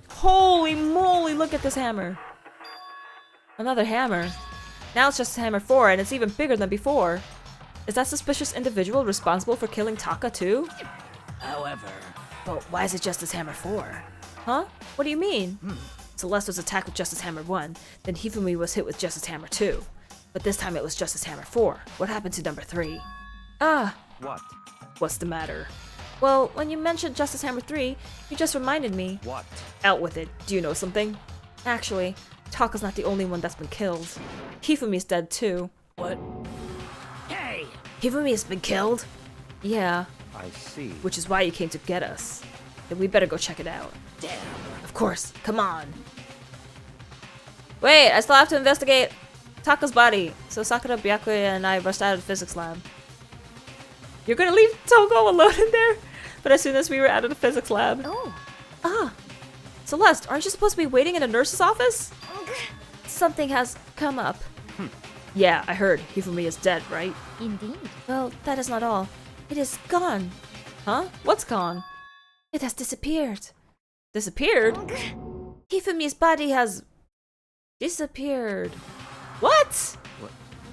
Holy moly, look at this hammer. Another hammer. Now it's just hammer 4, and it's even bigger than before. Is that suspicious individual responsible for killing Taka too? However, Well, why is it Justice Hammer 4? Huh? What do you mean? Celeste was attacked with Justice Hammer 1, then Hifumi was hit with Justice Hammer 2. But this time it was Justice Hammer 4. What happened to number 3? Ah! what? What's the matter? Well, when you mentioned Justice Hammer 3, you just reminded me. What? Out with it. Do you know something? Actually, Taka's not the only one that's been killed. Hifumi's dead too. What? Hey! Hifumi has been killed? Yeah, I see. which is why you came to get us. Then we better go check it out. Damn. Of course, come on. Wait, I still have to investigate Taka's body. So Sakura, Byakuya, and I rushed out of the physics lab. You're gonna leave Toko alone in there? But as soon as we were out of the physics lab. Oh. Ah! Celeste, aren't you supposed to be waiting in a nurse's office? Something has come up. Yeah, I heard. Hifumi is dead, right? Indeed. Well, that is not all. It is gone. Huh? What's gone? It has disappeared. Disappeared? Hifumi's body has disappeared. What?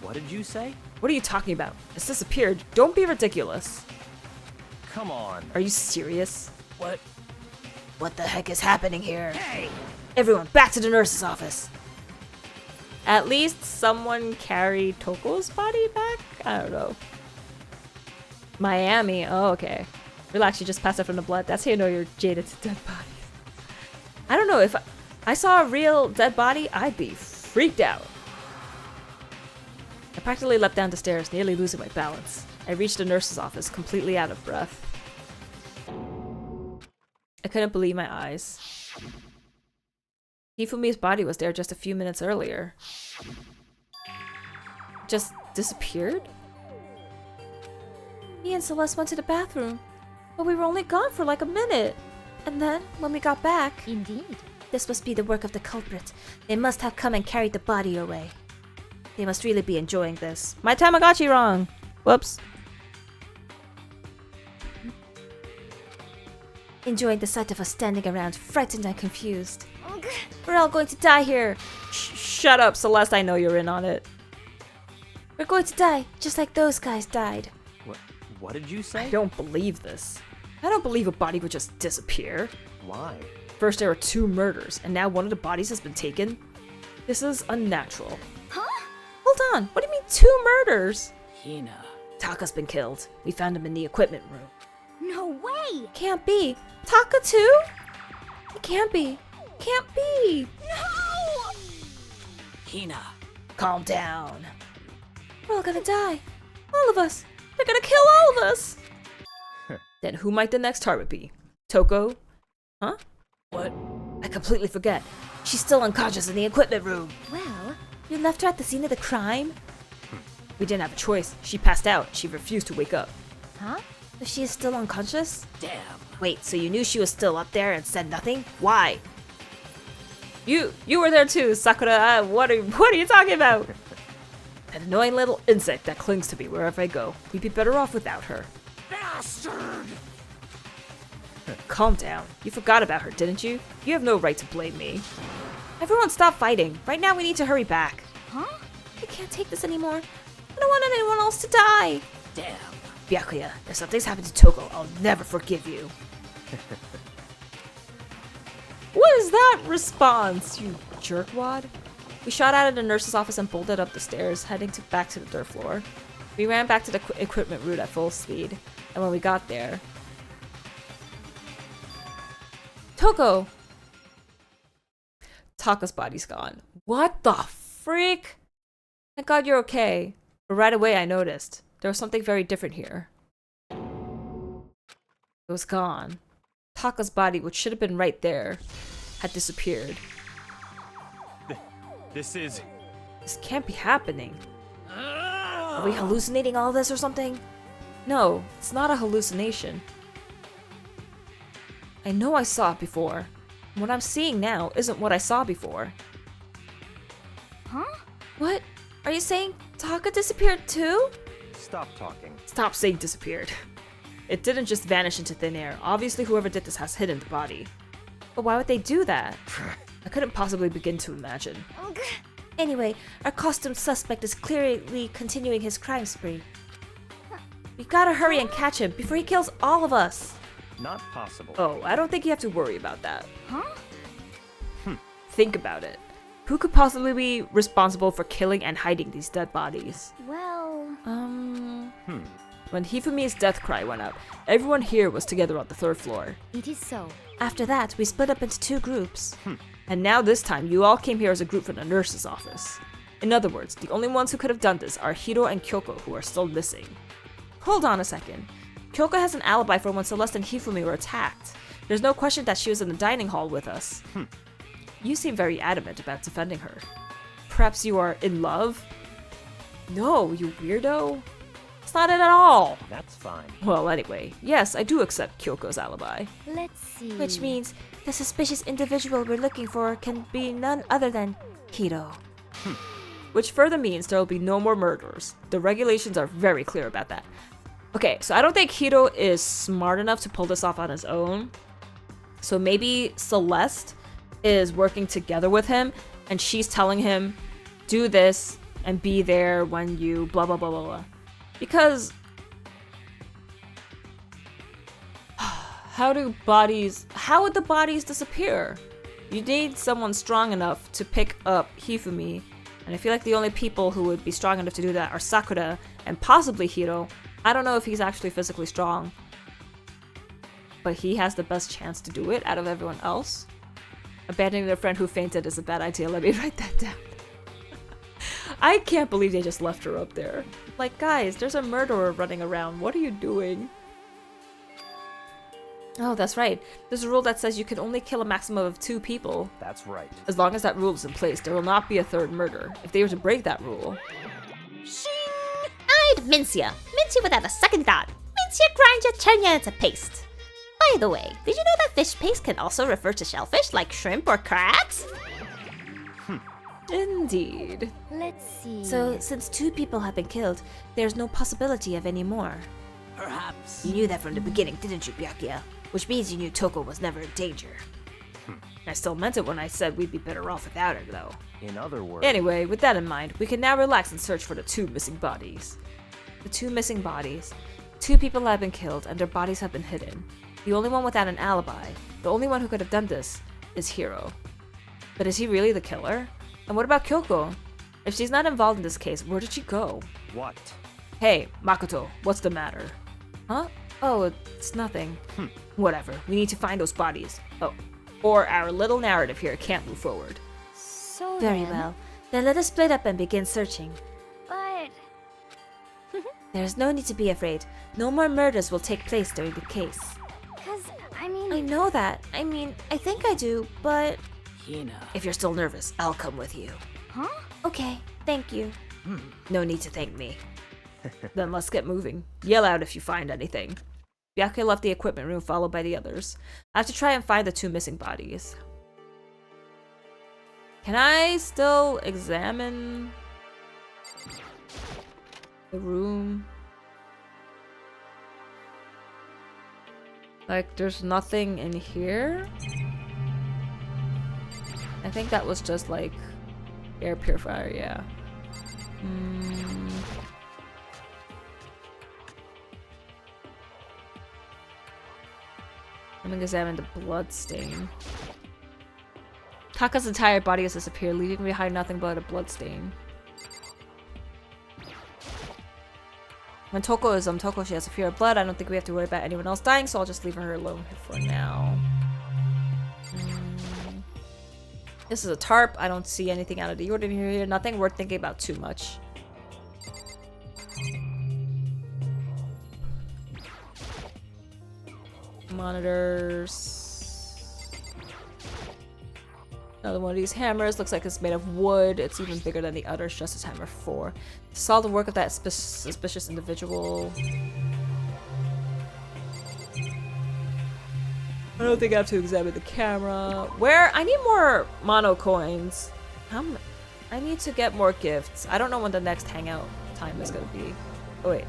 What did you say? What are you talking about? It's disappeared. Don't be ridiculous. Come on. Are you serious? What? What the heck is happening here? Hey! Everyone, back to the nurse's office. At least someone carried Toko's body back? I don't know. Miami. Oh, okay. Relax, you just passed out from the blood. That's how you know you're jaded to dead bodies. I don't know. If I saw a real dead body, I'd be freaked out. I practically leapt down the stairs, nearly losing my balance. I reached the nurse's office, completely out of breath. I couldn't believe my eyes. Hifumi's body was there just a few minutes earlier. Just disappeared? Me and Celeste went to the bathroom, but we were only gone for like a minute. And then, when we got back... Indeed. This must be the work of the culprit. They must have come and carried the body away. They must really be enjoying this. My Tamagotchi wrong. Whoops. Enjoying the sight of us standing around, frightened and confused. We're all going to die here. Shut up, Celeste. I know you're in on it. We're going to die, just like those guys died. What did you say? I don't believe this. I don't believe a body would just disappear. Why? First there were 2 murders, and now one of the bodies has been taken? This is unnatural. Huh? Hold on, what do you mean 2 murders? Hina. Taka's been killed. We found him in the equipment room. No way! Can't be. Taka too? It can't be. Can't be. No! Hina. Calm down. We're all gonna die. All of us. They're gonna kill all of us. Then who might the next target be? Toko? Huh? What? I completely forget. She's still unconscious in the equipment room. Well, You left her at the scene of the crime? We didn't have a choice. She passed out. She refused to wake up. huh? But she is still unconscious? Damn. Wait, so you knew she was still up there and said nothing? Why? You were there too, Sakura. What are you talking about? An annoying little insect that clings to me wherever I go. We'd be better off without her. Bastard! Calm down. You forgot about her, didn't you? You have no right to blame me. Everyone stop fighting. Right now we need to hurry back. Huh? I can't take this anymore. I don't want anyone else to die. Damn. Byakuya, if something's happened to Toko, I'll never forgive you. What is that response, you jerkwad? We shot out of the nurse's office and bolted up the stairs, heading back to the dirt floor. We ran back to the equipment room at full speed, and when we got there... Toko! Taka's body's gone. What the freak? Thank God you're okay. But right away I noticed. There was something very different here. It was gone. Taka's body, which should have been right there, had disappeared. This is... This can't be happening. Are we hallucinating all this or something? No, it's not a hallucination. I know I saw it before. What I'm seeing now isn't what I saw before. Huh? What? Are you saying Taka disappeared too? Stop talking. Stop saying disappeared. It didn't just vanish into thin air. Obviously whoever did this has hidden the body. But why would they do that? I couldn't possibly begin to imagine. Anyway, our costumed suspect is clearly continuing his crime spree. We've gotta hurry and catch him before he kills all of us. Not possible. Oh, I don't think you have to worry about that. Huh? Think about it. Who could possibly be responsible for killing and hiding these dead bodies? Well, When Hifumi's death cry went up, everyone here was together on the 3rd floor. it is so. After that, we split up into 2 groups. And now this time, you all came here as a group from the nurse's office. In other words, the only ones who could have done this are Hiro and Kyoko, who are still missing. Hold on a second. Kyoko has an alibi for when Celeste and Hifumi were attacked. There's no question that she was in the dining hall with us. You seem very adamant about defending her. Perhaps you are in love? No, you weirdo. It's not it at all. That's fine. Well, anyway, yes, I do accept Kyoko's alibi. Let's see. Which means the suspicious individual we're looking for can be none other than Hiro. Which further means there will be no more murders. The regulations are very clear about that. Okay, so I don't think Hiro is smart enough to pull this off on his own. So maybe Celeste is working together with him and she's telling him, do this and be there when you blah blah blah blah blah. Because how would the bodies disappear? You need someone strong enough to pick up Hifumi, and I feel like the only people who would be strong enough to do that are Sakura and possibly Hiro. I don't know if he's actually physically strong, but he has the best chance to do it out of everyone else. Abandoning a friend who fainted is a bad idea. Let me write that down. I can't believe they just left her up there. Like, guys, there's a murderer running around. What are you doing? Oh, that's right. There's a rule that says you can only kill a maximum of 2 people. That's right. As long as that rule is in place, there will not be a 3rd murder. If they were to break that rule... I'd mince ya. Mince you without a second thought. Once you grind your turn into paste. By the way, did you know that fish paste can also refer to shellfish like shrimp or crabs? Indeed. Let's see. So, since 2 people have been killed, there's no possibility of any more. Perhaps. You knew that from the beginning, didn't you, Byakuya? Which means you knew Toko was never in danger. I still meant it when I said we'd be better off without her, though. In other words. Anyway, with that in mind, we can now relax and search for the 2 missing bodies. The 2 missing bodies. 2 people have been killed, and their bodies have been hidden. The only one without an alibi, the only one who could have done this, is Hiro. But is he really the killer? And what about Kyoko? If she's not involved in this case, where did she go? What? Hey, Makoto, what's the matter? Huh? Oh, it's nothing. Whatever, we need to find those bodies. Oh, or our little narrative here can't move forward. So Very then, well. Then let us split up and begin searching. But There's no need to be afraid. No more murders will take place during the case. cause I mean, I know that. I mean, I think I do, but... Hina. If you're still nervous, I'll come with you. huh? Okay, thank you. No need to thank me. Then let's get moving. Yell out if you find anything. Byakuya left the equipment room followed by the others. I have to try and find the 2 missing bodies. Can I still examine the room? Like, there's nothing in here? I think that was just like air purifier, yeah. I'm gonna examine the blood stain. Taka's entire body has disappeared, leaving behind nothing but a blood stain. When Toko is Toko, she has a fear of blood. I don't think we have to worry about anyone else dying, so I'll just leave her alone for now. This is a tarp. I don't see anything out of the ordinary here. Nothing worth thinking about too much. Monitors. Another one of these hammers. Looks like it's made of wood. It's even bigger than the others, just as hammer 4. This is all the work of that suspicious individual. I don't think I have to examine the camera. Where? I need more mono coins. I need to get more gifts. I don't know when the next hangout time is gonna be. Oh wait,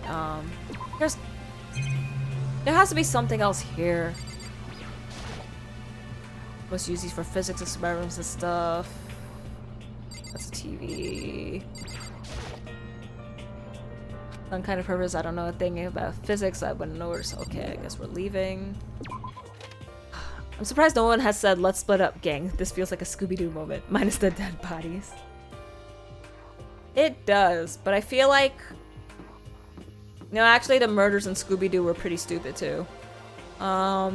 there has to be something else here. Let's use these for physics experiments and stuff. That's a TV. Some kind of purpose. I don't know a thing about physics. I wouldn't know. So okay, I guess we're leaving. I'm surprised no one has said, let's split up, gang. This feels like a Scooby-Doo moment, minus the dead bodies. It does, but I feel like... No, actually the murders in Scooby-Doo were pretty stupid too. I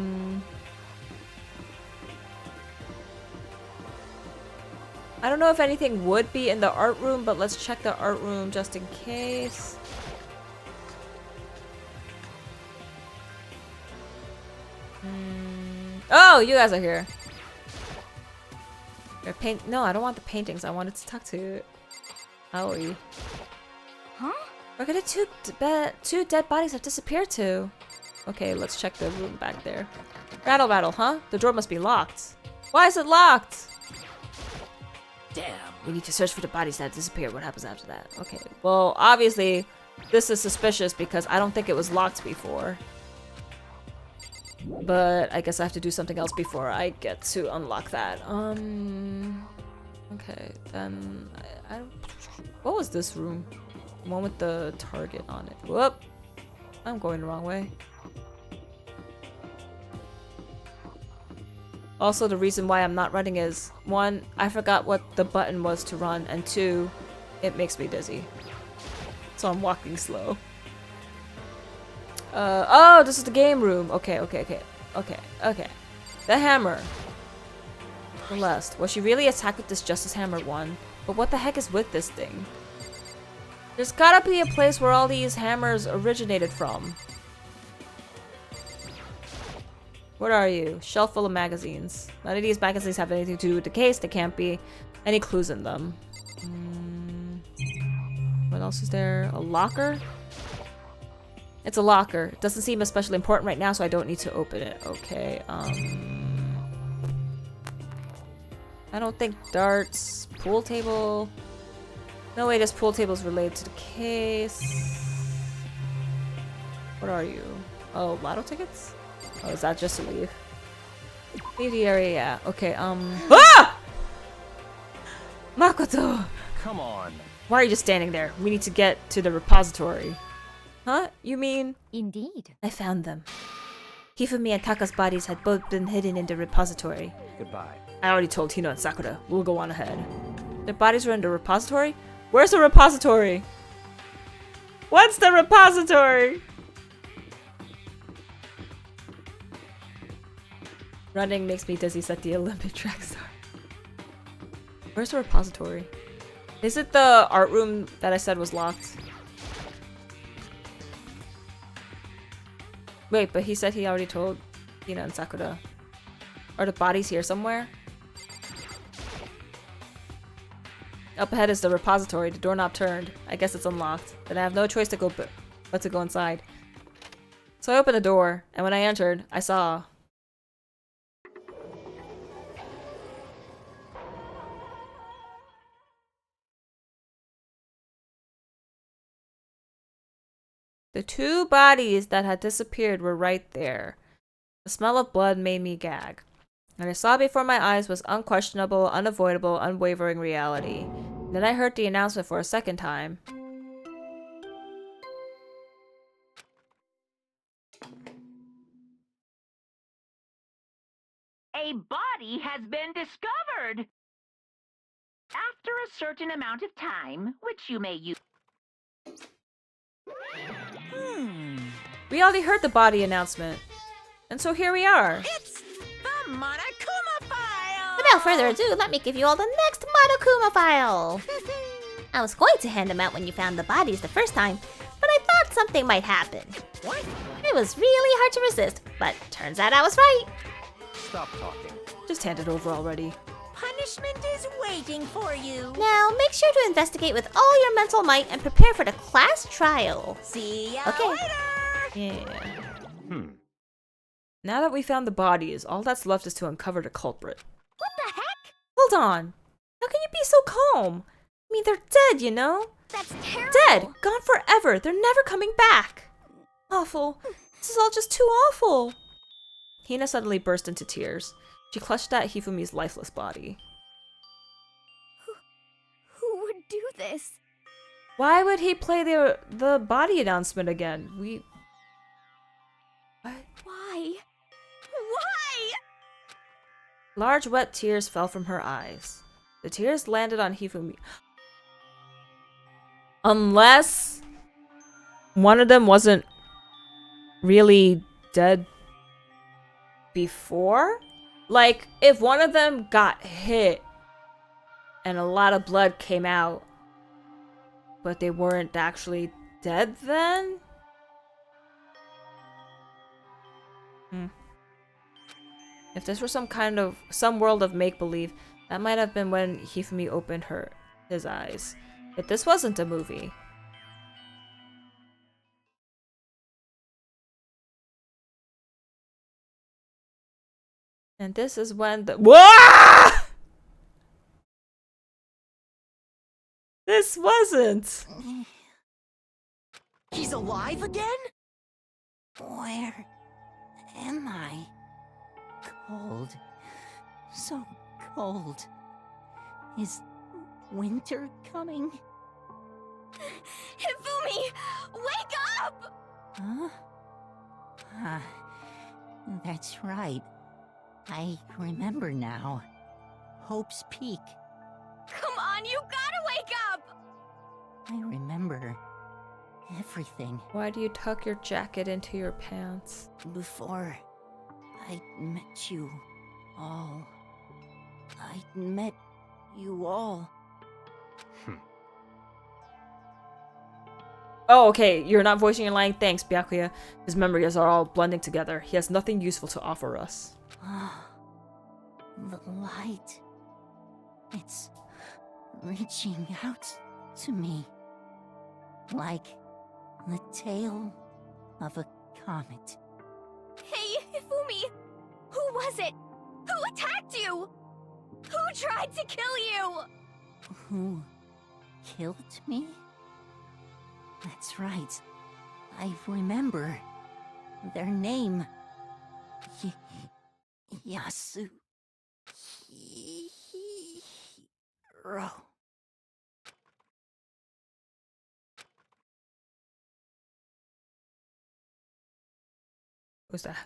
don't know if anything would be in the art room, but let's check the art room just in case. Oh, you guys are here. No, I don't want the paintings. I wanted to talk to Aoi. Huh? We're gonna two dead bodies have disappeared too. Okay, let's check the room back there. Rattle, rattle, huh? The door must be locked. Why is it locked? Damn. We need to search for the bodies that disappeared. What happens after that? Okay, well, obviously, this is suspicious because I don't think it was locked before. But I guess I have to do something else before I get to unlock that. Okay, then what was this room? The one with the target on it. Whoop! I'm going the wrong way. Also, the reason why I'm not running is 1, I forgot what the button was to run, and 2, it makes me dizzy. So I'm walking slow. Oh, this is the game room. Okay. The hammer. Celeste. Was she really attacked with this Justice Hammer 1? But what the heck is with this thing? There's gotta be a place where all these hammers originated from. What are you? Shelf full of magazines. None of these magazines have anything to do with the case. There can't be any clues in them. What else is there? A locker? It's a locker. It doesn't seem especially important right now, so I don't need to open it. Okay, I don't think darts. Pool table. No way this pool table is related to the case. What are you? Oh, lotto tickets? Oh, is that just to leave? Leave the area, yeah. Okay, ah! Makoto! Come on. Why are you just standing there? We need to get to the repository. Huh? You mean? Indeed. I found them. Hifumi and Taka's bodies had both been hidden in the repository. Goodbye. I already told Hino and Sakura. We'll go on ahead. Their bodies were in the repository? Where's the repository? What's the repository? Running makes me dizzy, said the Olympic track star. Where's the repository? Is it the art room that I said was locked? Wait, but he said he already told Hina and Sakura. Are the bodies here somewhere? Up ahead is the repository. The doorknob turned. I guess it's unlocked. Then I have no choice to go but to go inside. So I opened the door, and when I entered, I saw... the two bodies that had disappeared were right there. The smell of blood made me gag. What I saw before my eyes was unquestionable, unavoidable, unwavering reality. Then I heard the announcement for a second time. A body has been discovered! After a certain amount of time, which you may use. We already heard the body announcement. And so here we are. It's the Monokuma file! Without further ado, let me give you all the next Monokuma file! I was going to hand them out when you found the bodies the first time, but I thought something might happen. What? It was really hard to resist, but turns out I was right. Stop talking. Just hand it over already. Punishment is waiting for you. Now, make sure to investigate with all your mental might and prepare for the class trial. See ya Okay. later! Yeah. Now that we found the bodies, all that's left is to uncover the culprit. What the heck? Hold on. How can you be so calm? I mean, they're dead, you know? That's terrible. Dead! Gone forever! They're never coming back! Awful. This is all just too awful. Hina suddenly burst into tears. She clutched at Hifumi's lifeless body. Who would do this? Why would he play the body announcement again? What? Why? Why? Large wet tears fell from her eyes. The tears landed on Hifumi. Unless one of them wasn't really dead before? Like, if one of them got hit and a lot of blood came out, but they weren't actually dead then? If this were some world of make-believe, that might have been when Hifumi opened his eyes. But this wasn't a movie. And this is when the— Whoa! This wasn't. He's alive again? Where am I? Cold. So cold. Is winter coming? Hifumi! Wake up! Huh? Ah, that's right. I remember now. Hope's Peak. Come on, you gotta wake up! I remember everything. Why do you tuck your jacket into your pants? Before I met you all. I met you all. Oh, okay. You're not voicing your line. Thanks, Byakuya. His memories are all blending together. He has nothing useful to offer us. Ah, the light. It's reaching out to me. Like the tail of a comet. Hey, Hifumi! Who was it? Who attacked you? Who tried to kill you? Who killed me? That's right. I remember. Their name. Yasuhiro. Who's that?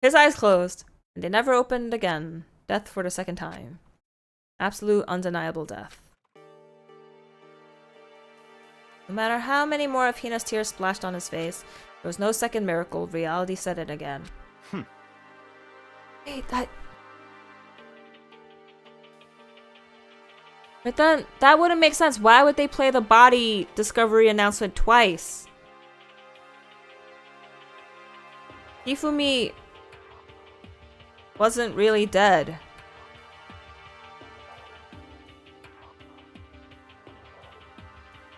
His eyes closed, and they never opened again. Death for the second time. Absolute, undeniable death. No matter how many more of Hina's tears splashed on his face, there was no second miracle. Reality set in again. Wait, But then, that wouldn't make sense. Why would they play the body discovery announcement twice? Hifumi wasn't really dead.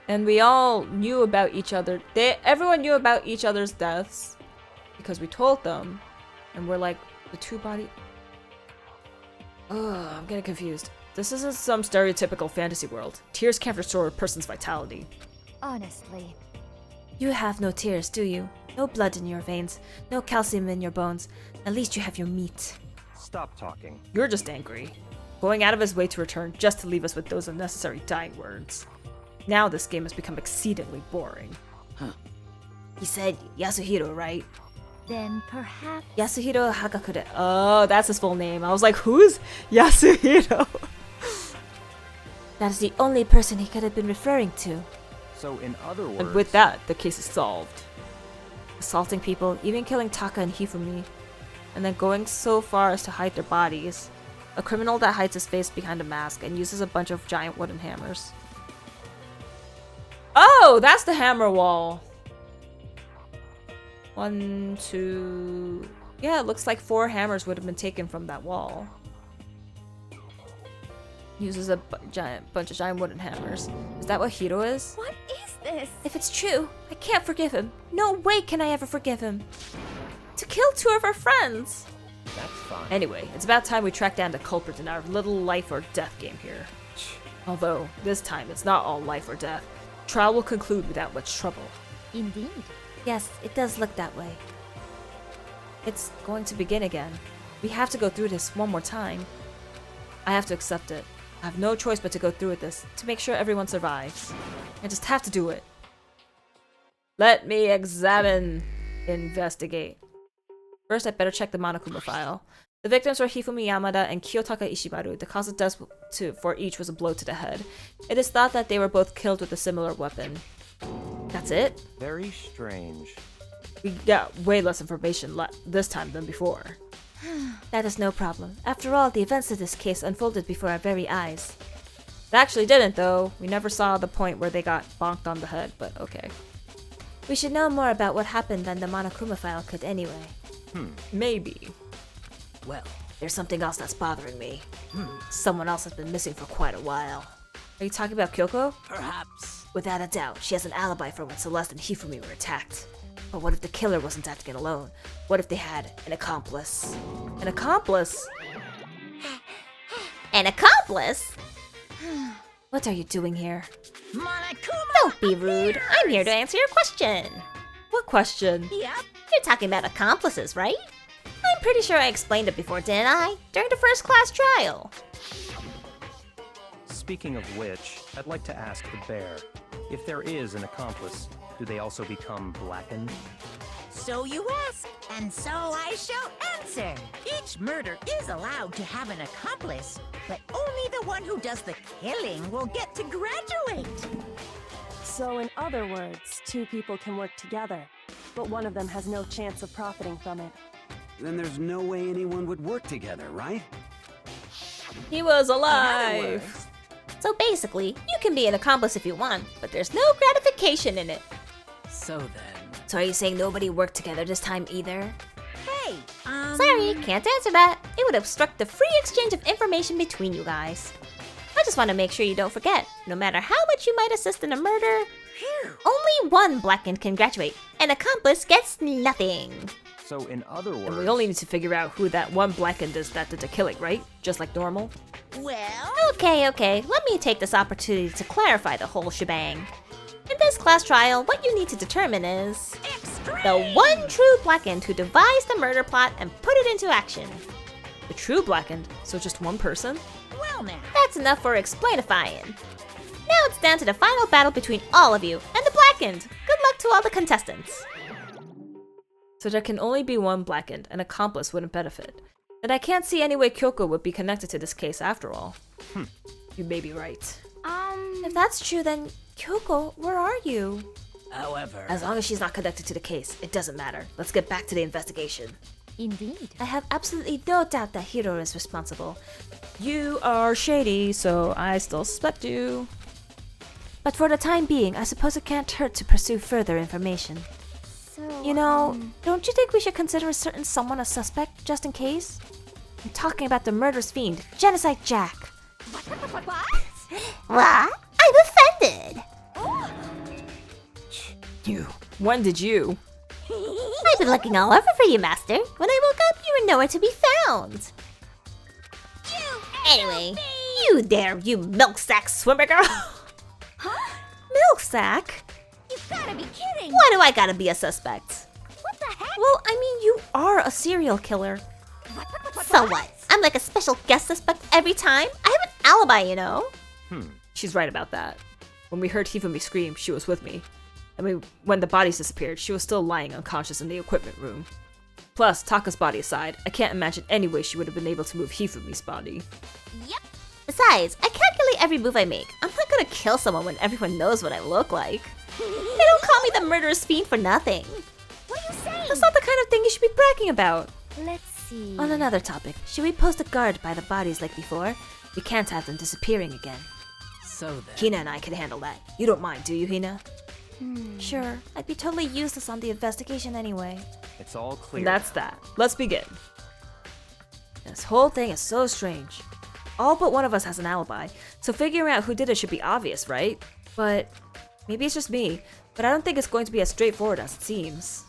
And we all knew about each other. Everyone knew about each other's deaths because we told them. And we're like, the two body... Ugh, I'm getting confused. This isn't some stereotypical fantasy world. Tears can't restore a person's vitality. Honestly. You have no tears, do you? No blood in your veins, no calcium in your bones. At least you have your meat. Stop talking. You're just angry. Going out of his way to return just to leave us with those unnecessary dying words. Now this game has become exceedingly boring. Huh. He said Yasuhiro, right? Then perhaps... Yasuhiro Hagakure. Oh, that's his full name. I was like, who's Yasuhiro? That is the only person he could have been referring to. So in other words... And with that, the case is solved. Assaulting people, even killing Taka and Hifumi, and then going so far as to hide their bodies. A criminal that hides his face behind a mask and uses a bunch of giant wooden hammers. Oh, that's the hammer wall. 1, 2... Yeah, it looks like 4 hammers would have been taken from that wall. Uses a bunch of giant wooden hammers. Is that what Hiro is? What is this? If it's true, I can't forgive him. No way can I ever forgive him. To kill 2 of our friends! That's fine. Anyway, it's about time we track down the culprit in our little life or death game here. Although, this time it's not all life or death. Trial will conclude without much trouble. Indeed. Yes, it does look that way. It's going to begin again. We have to go through this one more time. I have to accept it. I have no choice but to go through with this, to make sure everyone survives. I just have to do it. Let me examine. Investigate. First, I better check the Monokuma file. The victims were Hifumi Yamada and Kiyotaka Ishimaru. The cause of death for each was a blow to the head. It is thought that they were both killed with a similar weapon. That's it? Very strange. We got way less information this time than before. That is no problem. After all, the events of this case unfolded before our very eyes. It actually didn't, though. We never saw the point where they got bonked on the head, but okay. We should know more about what happened than the Monokuma file could anyway. Maybe. Well, there's something else that's bothering me. Someone else has been missing for quite a while. Are you talking about Kyoko? Perhaps. Without a doubt, she has an alibi for when Celeste and Hifumi were attacked. But what if the killer wasn't acting alone? What if they had an accomplice? An accomplice? An accomplice? What are you doing here? Monokuma! Don't be rude. I'm here to answer your question. What question? Yep. You're talking about accomplices, right? I'm pretty sure I explained it before, didn't I? During the first class trial. Speaking of which, I'd like to ask the bear, if there is an accomplice, do they also become blackened? So you ask, and so I shall answer. Each murder is allowed to have an accomplice, but only the one who does the killing will get to graduate. So in other words, 2 people can work together, but one of them has no chance of profiting from it. Then there's no way anyone would work together, right? He was alive! So basically, you can be an accomplice if you want, but there's no gratification in it. So then... So are you saying nobody worked together this time either? Hey, Sorry, can't answer that. It would obstruct the free exchange of information between you guys. I just want to make sure you don't forget, no matter how much you might assist in a murder, Only one blackened can graduate. An accomplice gets nothing. So, in other words... And we only need to figure out who that one blackened is that did the killing, right? Just like normal. Well, Okay. Let me take this opportunity to clarify the whole shebang. In this class trial, what you need to determine is the one true blackened who devised the murder plot and put it into action. The true blackened, so just one person? well now. That's enough for explainifying. Now it's down to the final battle between all of you and the blackened. Good luck to all the contestants. So there can only be one blackened, an accomplice wouldn't benefit. And I can't see any way Kyoko would be connected to this case after all. You may be right. If that's true, then Kyoko, where are you? However, As long as she's not connected to the case, it doesn't matter. Let's get back to the investigation. Indeed. I have absolutely no doubt that Hiro is responsible. You are shady, so I still suspect you. But for the time being, I suppose it can't hurt to pursue further information. So, You know, don't you think we should consider a certain someone a suspect, just in case? I'm talking about the murderous fiend, Genocide Jack. What? What? I'm offended! You. When did you? I've been looking all over for you, Master. When I woke up, you were nowhere to be found. Anyway, you there, you milk sack swimmer girl. Milk sack? You've gotta be kidding! Why do I gotta be a suspect? What the heck? Well, I mean, you are a serial killer. So what? I'm like a special guest suspect every time? I have an alibi, you know? She's right about that. When we heard Hifumi scream, she was with me. I mean, when the bodies disappeared, she was still lying unconscious in the equipment room. Plus, Taka's body aside, I can't imagine any way she would have been able to move Hifumi's body. Yep. Besides, I calculate every move I make. I'm not gonna kill someone when everyone knows what I look like. They don't call me the murderous fiend for nothing. What are you saying? That's not the kind of thing you should be bragging about. Let's see. On another topic, should we post a guard by the bodies like before? We can't have them disappearing again. so then. Hina and I can handle that. You don't mind, do you, Hina? Sure, I'd be totally useless on the investigation anyway. It's all clear. And that's that. Let's begin. This whole thing is so strange. All but one of us has an alibi, so figuring out who did it should be obvious, right? But maybe it's just me, but I don't think it's going to be as straightforward as it seems.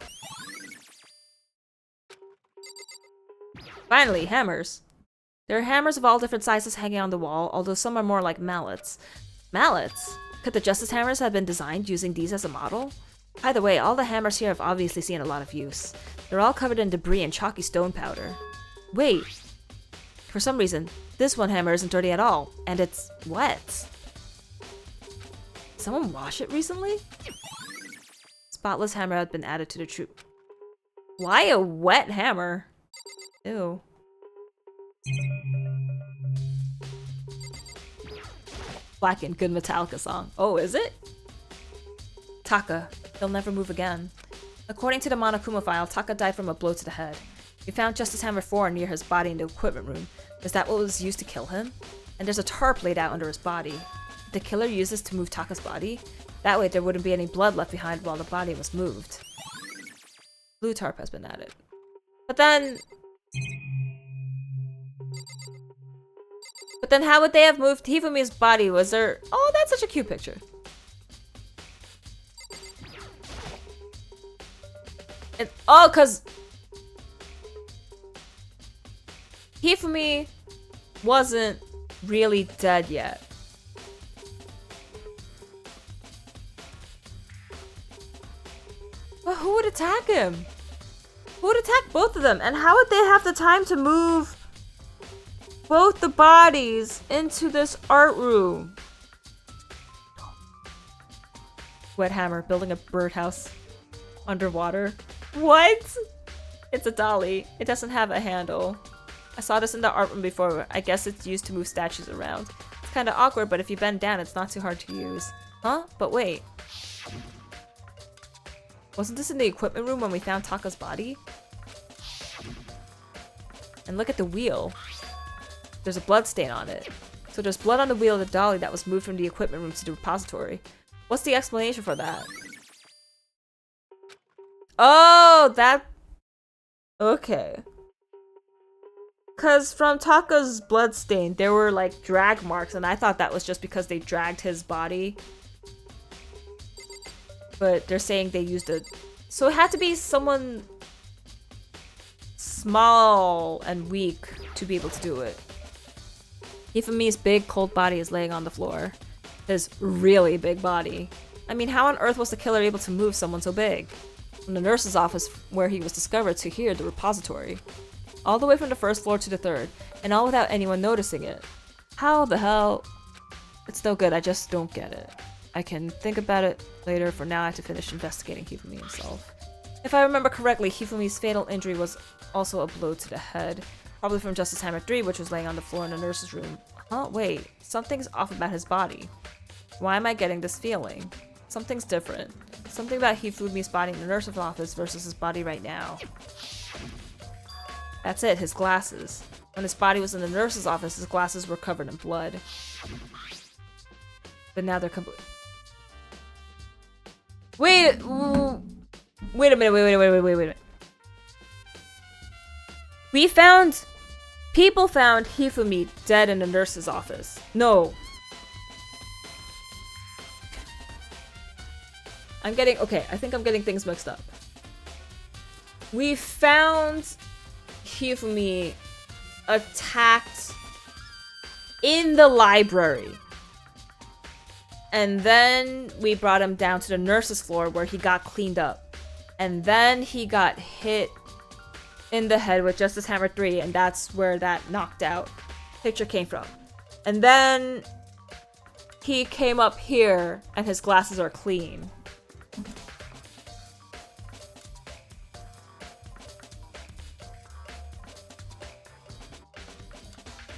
Finally, hammers. There are hammers of all different sizes hanging on the wall, although some are more like mallets. Mallets? Could the Justice Hammers have been designed using these as a model? Either way, all the hammers here have obviously seen a lot of use. They're all covered in debris and chalky stone powder. Wait. For some reason, this one hammer isn't dirty at all, and it's wet. Someone wash it recently? Spotless hammer had been added to the troop. Why a wet hammer? Ew. Blackened, good Metallica song. Oh, is it? Taka. He'll never move again. According to the Monokuma file, Taka died from a blow to the head. We found Justice Hammer 4 near his body in the equipment room. Is that what was used to kill him? And there's a tarp laid out under his body. Did the killer use this to move Taka's body? That way there wouldn't be any blood left behind while the body was moved. Blue tarp has been added. But then how would they have moved Hifumi's body? Was there... Oh, that's such a cute picture. Oh, because Hifumi wasn't really dead yet. But who would attack him? Who would attack both of them? And how would they have the time to move both the bodies into this art room? Wet hammer building a birdhouse underwater. What? It's a dolly. It doesn't have a handle. I saw this in the art room before. I guess it's used to move statues around. It's kind of awkward, but if you bend down, it's not too hard to use. Huh? But wait. Wasn't this in the equipment room when we found Taka's body? And look at the wheel. There's a blood stain on it. So there's blood on the wheel of the dolly that was moved from the equipment room to the repository. What's the explanation for that? Oh, that... Okay. Because from Taka's blood stain, there were like drag marks, and I thought that was just because they dragged his body. but they're saying they used a... So it had to be someone small and weak to be able to do it. Hifumi's big, cold body is laying on the floor. His really big body. I mean, how on earth was the killer able to move someone so big? From the nurse's office where he was discovered to here, the repository. All the way from the first floor to the third, and all without anyone noticing it. How the hell? It's no good, I just don't get it. I can think about it later, for now I have to finish investigating Hifumi himself. If I remember correctly, Hifumi's fatal injury was also a blow to the head. Probably from Justice Hammer 3, which was laying on the floor in the nurse's room. Huh? Wait, something's off about his body. Why am I getting this feeling? Something's different. Something about Hifumi's body in the nurse's office versus his body right now. That's it, his glasses. When his body was in the nurse's office, his glasses were covered in blood. But now they're complete. Wait a minute, wait a minute. People found Hifumi dead in the nurse's office. No. Okay, I think I'm getting things mixed up. We found Hifumi attacked in the library. And then we brought him down to the nurse's floor where he got cleaned up. And then he got hit in the head with Justice Hammer 3, and that's where that knocked out picture came from. And then he came up here and his glasses are clean.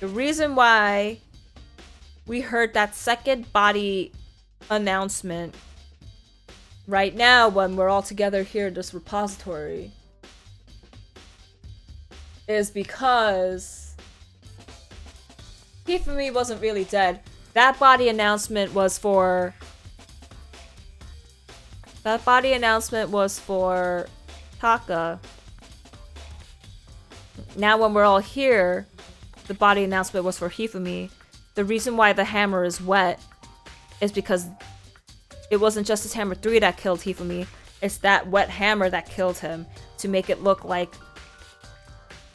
The reason why we heard that second body announcement right now when we're all together here in this repository is because Hifumi wasn't really dead. That body announcement was for Taka. Now when we're all here, the body announcement was for Hifumi. The reason why the hammer is wet is because it wasn't Justice Hammer 3 that killed Hifumi. It's that wet hammer that killed him to make it look like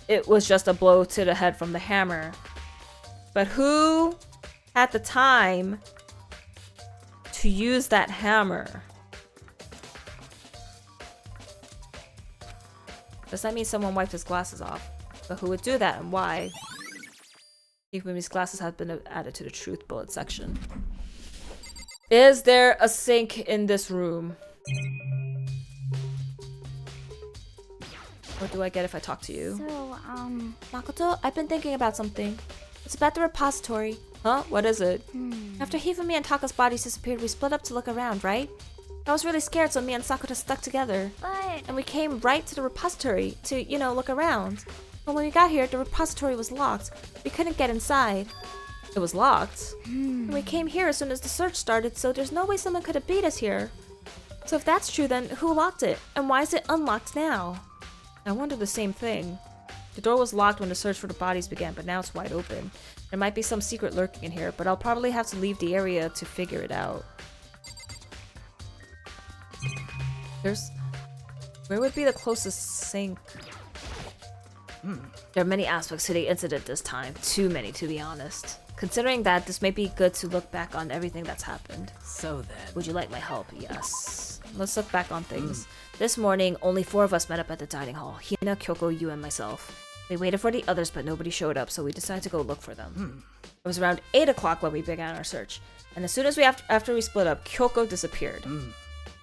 it was just a blow to the head from the hammer. But who had the time to use that hammer? Does that mean someone wiped his glasses off? But who would do that and why? Hifumi's glasses have been added to the truth bullet section. Is there a sink in this room? What do I get if I talk to you? So, Makoto, I've been thinking about something. It's about the repository. Huh? What is it? After Hifumi and Taka's bodies disappeared, we split up to look around, right? I was really scared, so me and Sakura stuck together. And we came right to the repository to, look around. But when we got here, the repository was locked. We couldn't get inside. It was locked? And we came here as soon as the search started, so there's no way someone could have beat us here. So if that's true, then who locked it? And why is it unlocked now? I wonder the same thing. The door was locked when the search for the bodies began, but now it's wide open. There might be some secret lurking in here, but I'll probably have to leave the area to figure it out. Where would be the closest sink? There are many aspects to the incident this time. Too many, to be honest. Considering that, this may be good to look back on everything that's happened. So then... Would you like my help? Yes. Let's look back on things. This morning, only 4 of us met up at the dining hall. Hina, Kyoko, you, and myself. We waited for the others, but nobody showed up, so we decided to go look for them. It was around 8 o'clock when we began our search. And as soon as after we split up, Kyoko disappeared.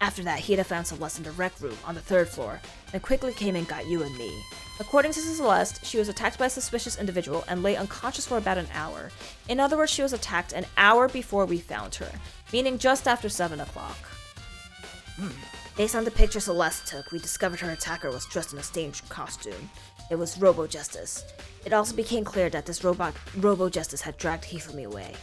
After that, Hina found Celeste in the rec room on the 3rd floor, and quickly came and got you and me. According to Celeste, she was attacked by a suspicious individual and lay unconscious for about an hour. In other words, she was attacked an hour before we found her, meaning just after 7 o'clock. Based on the picture Celeste took, we discovered her attacker was dressed in a strange costume. It was Robo-Justice. It also became clear that this Robo-Justice had dragged Hifumi away.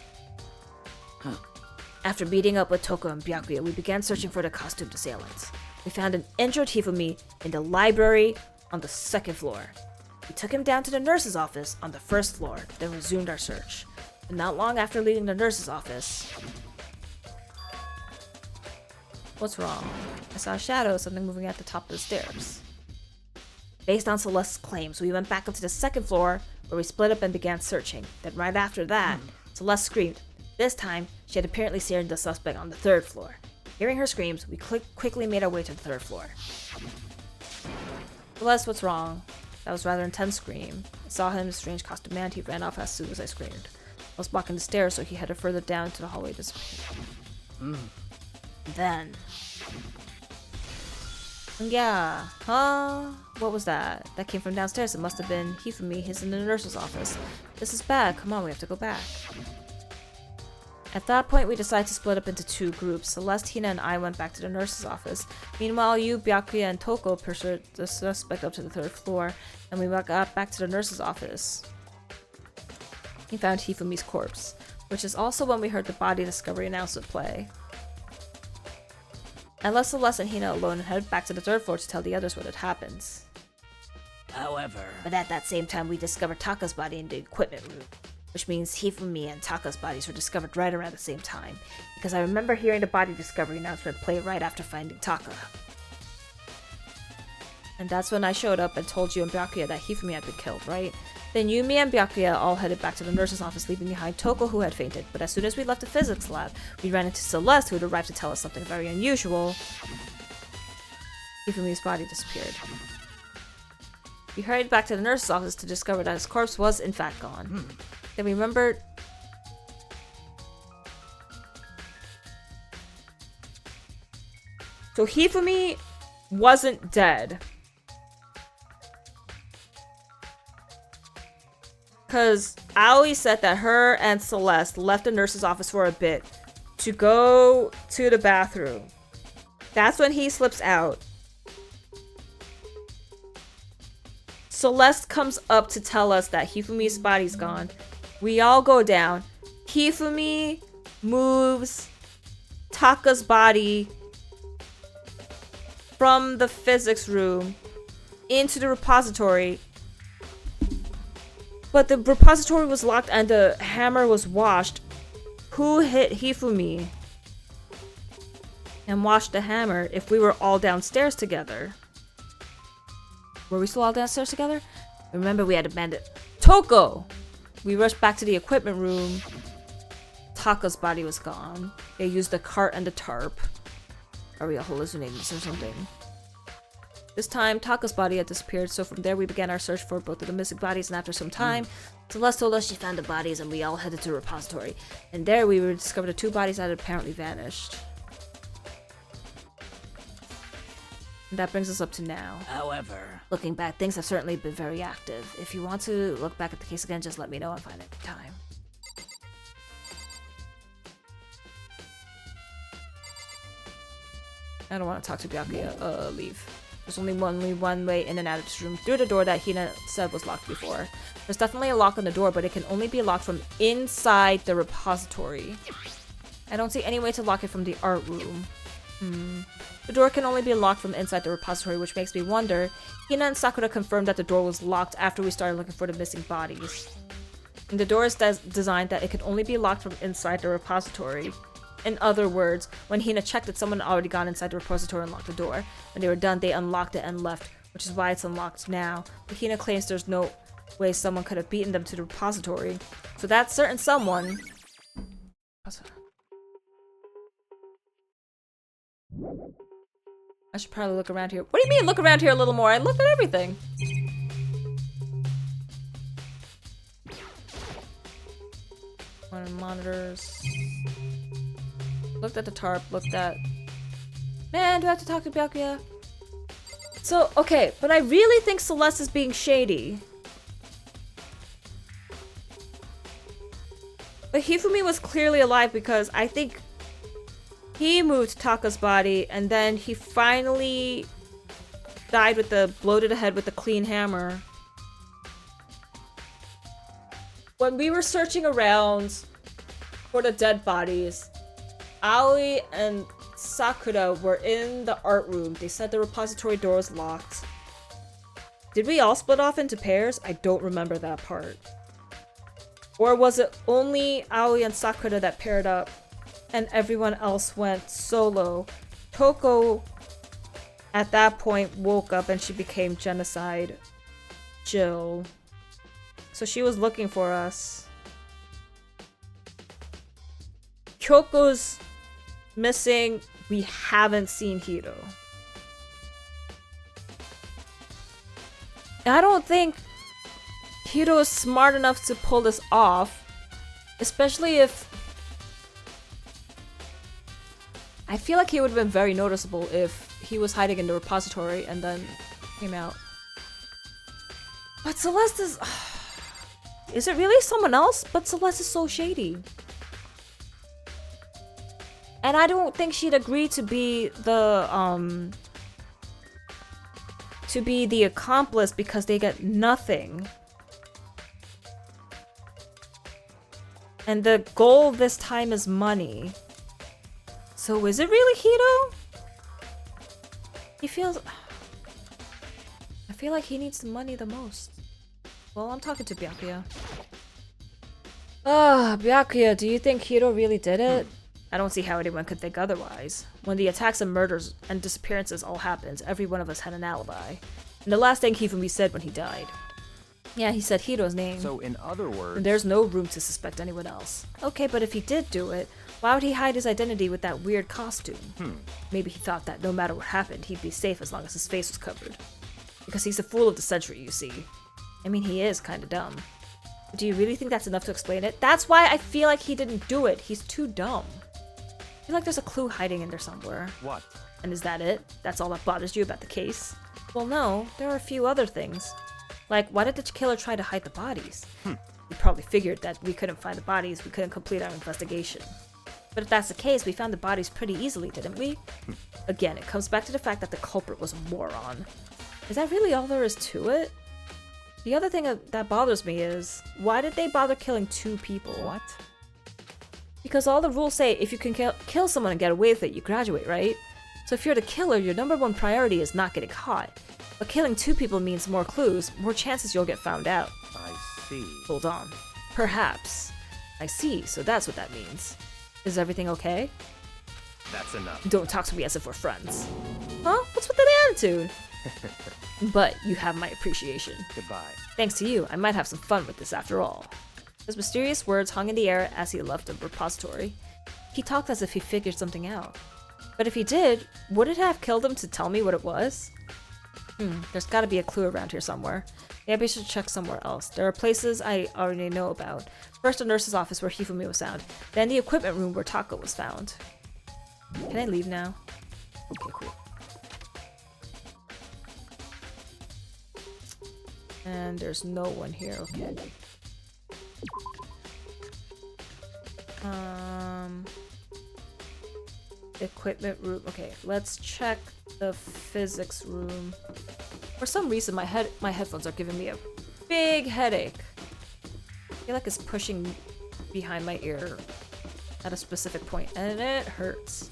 After meeting up with Toko and Byakuya, we began searching for the costumed assailants. We found an injured Hifumi in the library on the 2nd floor. We took him down to the nurse's office on the 1st floor, then resumed our search. And not long after leaving the nurse's office... What's wrong? I saw a shadow, something moving at the top of the stairs. Based on Celeste's claims, we went back up to the second floor, where we split up and began searching. Then right after that, Celeste screamed. This time, she had apparently seen the suspect on the third floor. Hearing her screams, we quickly made our way to the third floor. Celeste, what's wrong? That was a rather intense scream. I saw him in a strange costume and he ran off as soon as I screamed. I was blocking the stairs, so he headed further down to the hallway to disappear. Then... yeah, huh? What was that? That came from downstairs. It must have been he from me, his in the nurse's office. This is bad. Come on, we have to go back. At that point, we decided to split up into two groups. Celeste, Hina, and I went back to the nurse's office. Meanwhile, you, Byakuya, and Toko pursued the suspect up to the third floor, and we got back to the nurse's office. He found Hifumi's corpse, which is also when we heard the body discovery announcement play. I left Celeste and Hina alone and headed back to the third floor to tell the others what had happened. However, But at that same time, we discovered Taka's body in the equipment room, which means Hifumi and Taka's bodies were discovered right around the same time, because I remember hearing the body discovery announcement play right after finding Taka. And that's when I showed up and told you and Byakuya that Hifumi had been killed, right? Then Yumi and Byakuya all headed back to the nurse's office, leaving behind Toko, who had fainted. But as soon as we left the physics lab, we ran into Celeste, who had arrived to tell us something very unusual. Hifumi's body disappeared. We hurried back to the nurse's office to discover that his corpse was in fact gone. Then we remembered... So Hifumi wasn't dead. Because Aoi said that her and Celeste left the nurse's office for a bit to go to the bathroom. That's when he slips out. Celeste comes up to tell us that Hifumi's body's gone. We all go down. Hifumi moves Taka's body from the physics room into the repository. But the repository was locked and the hammer was washed. Who hit Hifumi and washed the hammer if we were all downstairs together? Were we still all downstairs together? Remember, we had abandoned Toko! We rushed back to the equipment room. Taka's body was gone. They used the cart and the tarp. Are we all hallucinating this or something? This time, Taka's body had disappeared, so from there we began our search for both of the missing bodies, and after some time, Celeste told us she found the bodies and we all headed to the repository. And there we discovered the two bodies that had apparently vanished. And that brings us up to now. however, Looking back, things have certainly been very active. If you want to look back at the case again, just let me know and find it time. I don't want to talk to Byakuya. Leave. There's only one way in and out of this room through the door that Hina said was locked before. There's definitely a lock on the door, but it can only be locked from inside the repository. I don't see any way to lock it from the art room. The door can only be locked from inside the repository, which makes me wonder. Hina and Sakura confirmed that the door was locked after we started looking for the missing bodies. And the door is designed that it can only be locked from inside the repository. In other words, when Hina checked it, someone had already gone inside the repository and locked the door. When they were done, they unlocked it and left, which is why it's unlocked now. But Hina claims there's no way someone could have beaten them to the repository. So that certain someone... I should probably look around here. What do you mean look around here a little more? I looked at everything. One of the monitors. Looked at the tarp, looked at... Man, do I have to talk to Byakuya? So, okay, but I really think Celeste is being shady. But Hifumi was clearly alive because I think he moved Taka's body and then he finally died with the blow to the head with the clean hammer. When we were searching around for the dead bodies, Aoi and Sakura were in the art room. They said the repository door was locked. Did we all split off into pairs? I don't remember that part. Or was it only Aoi and Sakura that paired up and everyone else went solo? Toko at that point woke up and she became Genocide Jill. So she was looking for us. Kyoko's missing. We haven't seen Hiro. I don't think Hiro is smart enough to pull this off, especially if... I feel like he would have been very noticeable if he was hiding in the repository and then came out. But Celeste is... Is it really someone else? But Celeste is so shady. And I don't think she'd agree to be the, to be the accomplice because they get nothing. And the goal this time is money. So is it really Hiro? He feels... I feel like he needs the money the most. Well, I'm talking to Byakuya. Byakuya, do you think Hiro really did it? I don't see how anyone could think otherwise. When the attacks and murders and disappearances all happened, every one of us had an alibi. And the last thing Hifumi said when he died. Yeah, he said Hiro's name. So in other words... And there's no room to suspect anyone else. Okay, but if he did do it, why would he hide his identity with that weird costume? Maybe he thought that no matter what happened, he'd be safe as long as his face was covered. Because he's the fool of the century, you see. I mean, he is kinda dumb. But do you really think that's enough to explain it? That's why I feel like he didn't do it. He's too dumb. I feel like there's a clue hiding in there somewhere. What? And is that it? That's all that bothers you about the case? Well, no. There are a few other things. Like, why did the killer try to hide the bodies? He probably figured that we couldn't find the bodies, we couldn't complete our investigation. But if that's the case, we found the bodies pretty easily, didn't we? Again, it comes back to the fact that the culprit was a moron. Is that really all there is to it? The other thing that bothers me is, why did they bother killing 2 people? What? Because all the rules say if you can kill someone and get away with it, you graduate, right? So if you're the killer, your #1 priority is not getting caught. But killing 2 people means more clues, more chances you'll get found out. I see. Hold on. Perhaps. I see, so that's what that means. Is everything okay? That's enough. Don't talk to me as if we're friends. Huh? What's with that attitude? But you have my appreciation. Goodbye. Thanks to you, I might have some fun with this after all. His mysterious words hung in the air as he left the repository. He talked as if he figured something out. But if he did, would it have killed him to tell me what it was? There's gotta be a clue around here somewhere. Maybe I should check somewhere else. There are places I already know about. First, the nurse's office where Hifumi was found. Then the equipment room where Taka was found. Can I leave now? Okay, cool. And there's no one here, okay. Equipment room. Okay, let's check the physics room. For some reason, my headphones are giving me a big headache. I feel like it's pushing behind my ear at a specific point, and it hurts.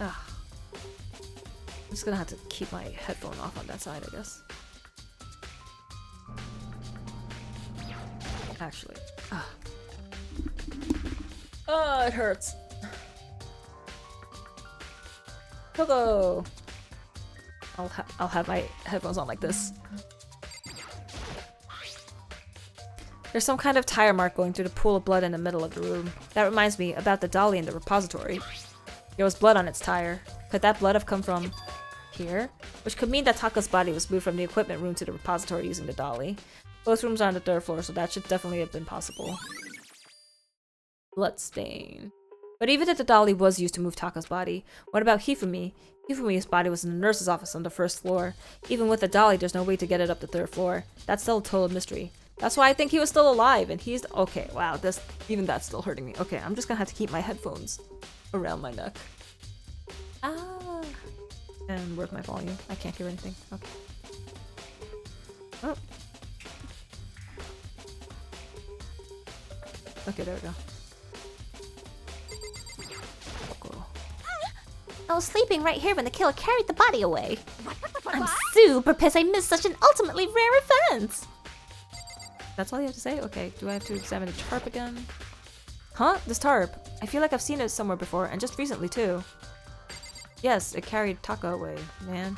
Ugh. I'm just gonna have to keep my headphone off on that side, I guess. Actually. Oh, it hurts. Coco! I'll have my headphones on like this. There's some kind of tire mark going through the pool of blood in the middle of the room. That reminds me about the dolly in the repository. There was blood on its tire. Could that blood have come from here? Which could mean that Taka's body was moved from the equipment room to the repository using the dolly. Both rooms are on the 3rd floor, so that should definitely have been possible. Bloodstain. But even if the dolly was used to move Taka's body, what about Hifumi? Hifumi's body was in the nurse's office on the 1st floor. Even with the dolly, there's no way to get it up the 3rd floor. That's still a total mystery. That's why I think he was still alive, and he's... Okay, wow, even that's still hurting me. Okay, I'm just gonna have to keep my headphones around my neck. Ah. And where's my volume? I can't hear anything. Okay. Oh. Okay, there we go. I was sleeping right here when the killer carried the body away. I'm super pissed I missed such an ultimately rare event. That's all you have to say? Okay, do I have to examine the tarp again? Huh? This tarp? I feel like I've seen it somewhere before, and just recently too. Yes, it carried Taka away, man.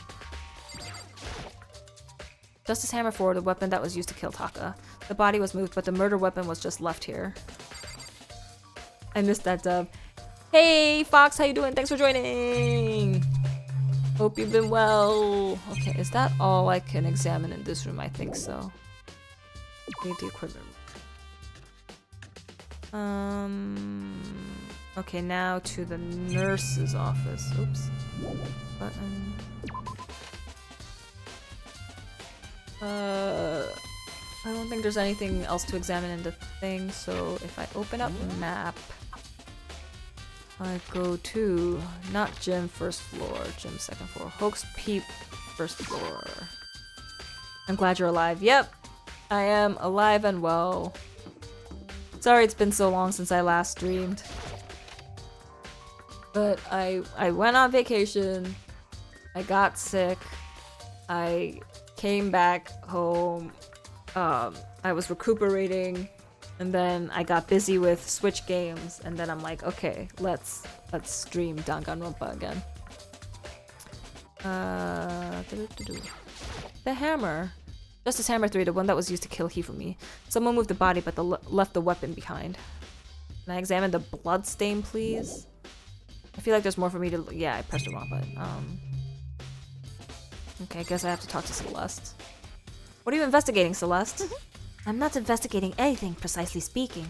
Justice Hammer 4, the weapon that was used to kill Taka. The body was moved, but the murder weapon was just left here. I missed that dub. Hey, Fox, how you doing? Thanks for joining! Hope you've been well. Okay, is that all I can examine in this room? I think so. Leave the equipment. Okay, now to the nurse's office. Oops. Button. I don't think there's anything else to examine in the thing, so if I open up map, I go to not gym first floor, gym second floor, Hoax Peep first floor. I'm glad you're alive. Yep, I am alive and well. Sorry it's been so long since I last streamed. But I went on vacation, I got sick, I came back home, I was recuperating, and then I got busy with Switch games, and then I'm like, okay, let's stream Danganronpa again. The hammer. Justice Hammer 3, the one that was used to kill Hifumi. Someone moved the body but left the weapon behind. Can I examine the blood stain, please? I feel like there's more for me to... Yeah, I pressed the wrong button. Okay, I guess I have to talk to Celeste. What are you investigating, Celeste? I'm not investigating anything, precisely speaking.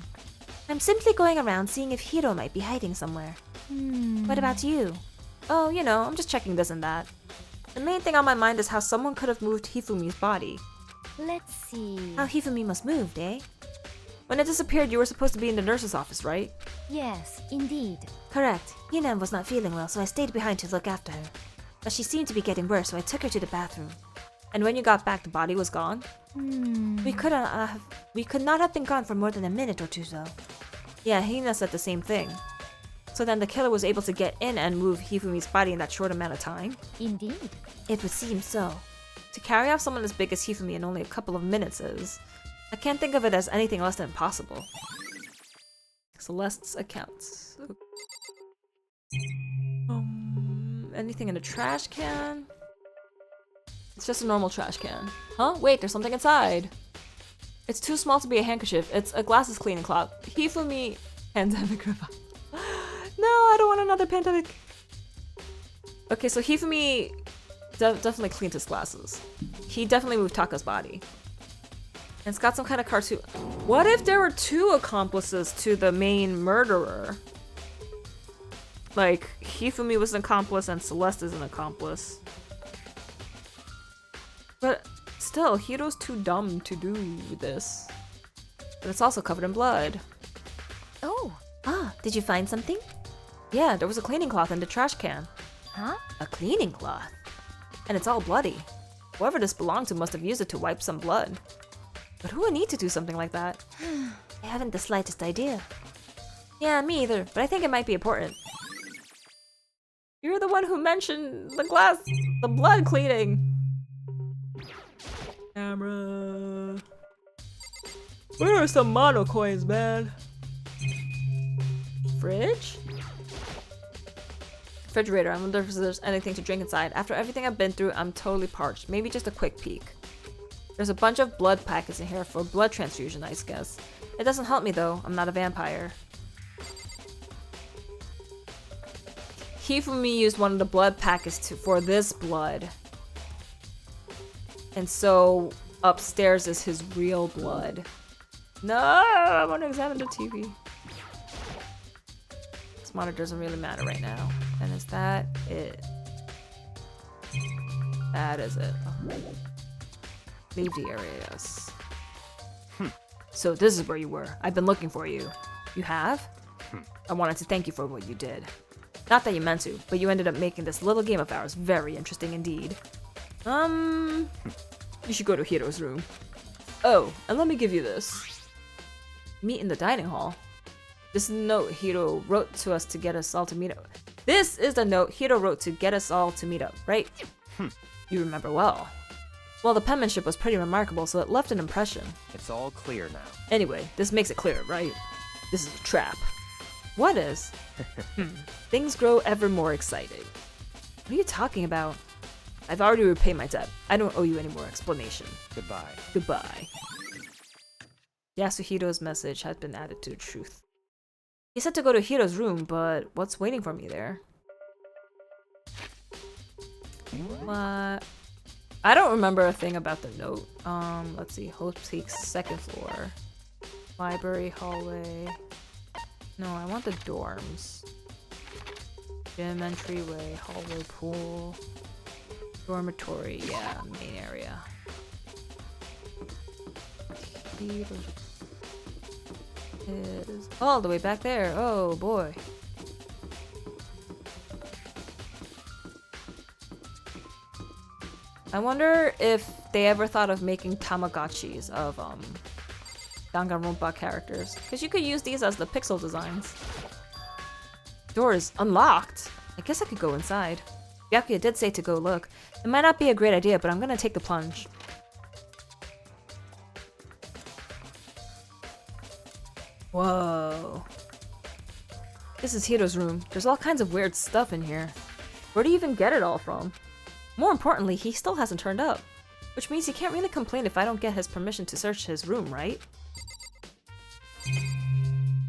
I'm simply going around seeing if Hiro might be hiding somewhere. What about you? Oh, you know, I'm just checking this and that. The main thing on my mind is how someone could have moved Hifumi's body. Let's see. How Hifumi must moved, eh? When it disappeared, you were supposed to be in the nurse's office, right? Yes, indeed. Correct. Hinan was not feeling well, so I stayed behind to look after her. But she seemed to be getting worse, so I took her to the bathroom. And when you got back, the body was gone? We could not have been gone for more than a minute or two, though. Yeah, Hina said the same thing. So then the killer was able to get in and move Hifumi's body in that short amount of time? Indeed. It would seem so. To carry off someone as big as Hifumi in only a couple of minutes is... I can't think of it as anything less than impossible. Celeste's accounts. Anything in a trash can? It's just a normal trash can. Huh? Wait, there's something inside. It's too small to be a handkerchief. It's a glasses cleaning cloth. Hifumi pandemic revival. No, I don't want another pandemic. Okay, so Hifumi definitely cleaned his glasses. He definitely moved Taka's body. And it's got some kind of cartoon. What if there were two accomplices to the main murderer? Like, Hifumi was an accomplice and Celeste is an accomplice. But still, Hiro's too dumb to do this. But it's also covered in blood. Oh. Ah, did you find something? Yeah, there was a cleaning cloth in the trash can. Huh? A cleaning cloth? And it's all bloody. Whoever this belonged to must have used it to wipe some blood. But who would need to do something like that? I haven't the slightest idea. Yeah, me either, but I think it might be important. You're the one who mentioned the blood cleaning. Camera. Where are some mono coins, man? Fridge? Refrigerator. I wonder if there's anything to drink inside. After everything I've been through, I'm totally parched. Maybe just a quick peek. There's a bunch of blood packets in here for blood transfusion, I guess. It doesn't help me though. I'm not a vampire. Hifumi used one of the blood packets for this blood. And so upstairs is his real blood. No, I want to examine the TV. This monitor doesn't really matter right now. And is that it? That is it. Oh. Leave the area, yes. So this is where you were. I've been looking for you. You have? I wanted to thank you for what you did. Not that you meant to, but you ended up making this little game of ours very interesting indeed. You should go to Hiro's room. Oh, and let me give you this. Meet in the dining hall. This is the note Hiro wrote to us to get us all to meet up. This is the note Hiro wrote to get us all to meet up, right? You remember well. Well, the penmanship was pretty remarkable, so it left an impression. It's all clear now. Anyway, this makes it clear, right? This is a trap. What is? Things grow ever more exciting. What are you talking about? I've already repaid my debt. I don't owe you any more explanation. Goodbye. Goodbye. Yasuhiro's message had been added to the truth. He said to go to Hiro's room, but what's waiting for me there? What? I don't remember a thing about the note. Let's see. Hope Peak's 2nd floor. Library, hallway. No, I want the dorms. Gym, entryway, hallway, pool. Dormitory, yeah, main area. It is all the way back there. Oh boy. I wonder if they ever thought of making Tamagotchis of Danganronpa characters, because you could use these as the pixel designs. Door is unlocked. I guess I could go inside. Byakuya did say to go look. It might not be a great idea, but I'm gonna take the plunge. Whoa. This is Hiro's room. There's all kinds of weird stuff in here. Where do you even get it all from? More importantly, he still hasn't turned up. Which means he can't really complain if I don't get his permission to search his room, right?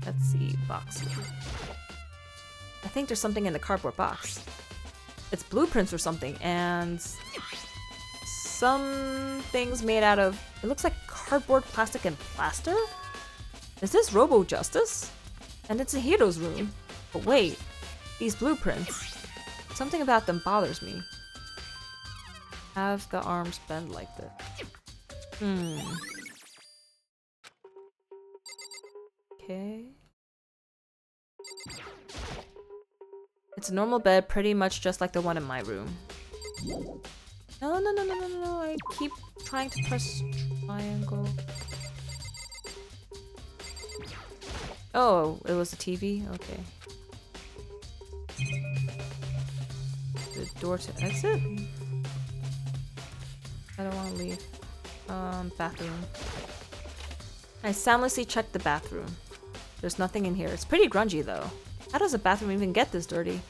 Let's see, box. I think there's something in the cardboard box. It's blueprints or something, and some things made out of, it looks like cardboard, plastic, and plaster? Is this Robo Justice? And it's a Hiro's room. But wait, these blueprints, something about them bothers me. Have the arms bend like this. Okay. It's a normal bed, pretty much just like the one in my room. No, I keep trying to press triangle. Oh, it was the TV? Okay. The door to exit? I don't want to leave. Bathroom. I soundlessly checked the bathroom. There's nothing in here. It's pretty grungy though. How does a bathroom even get this dirty?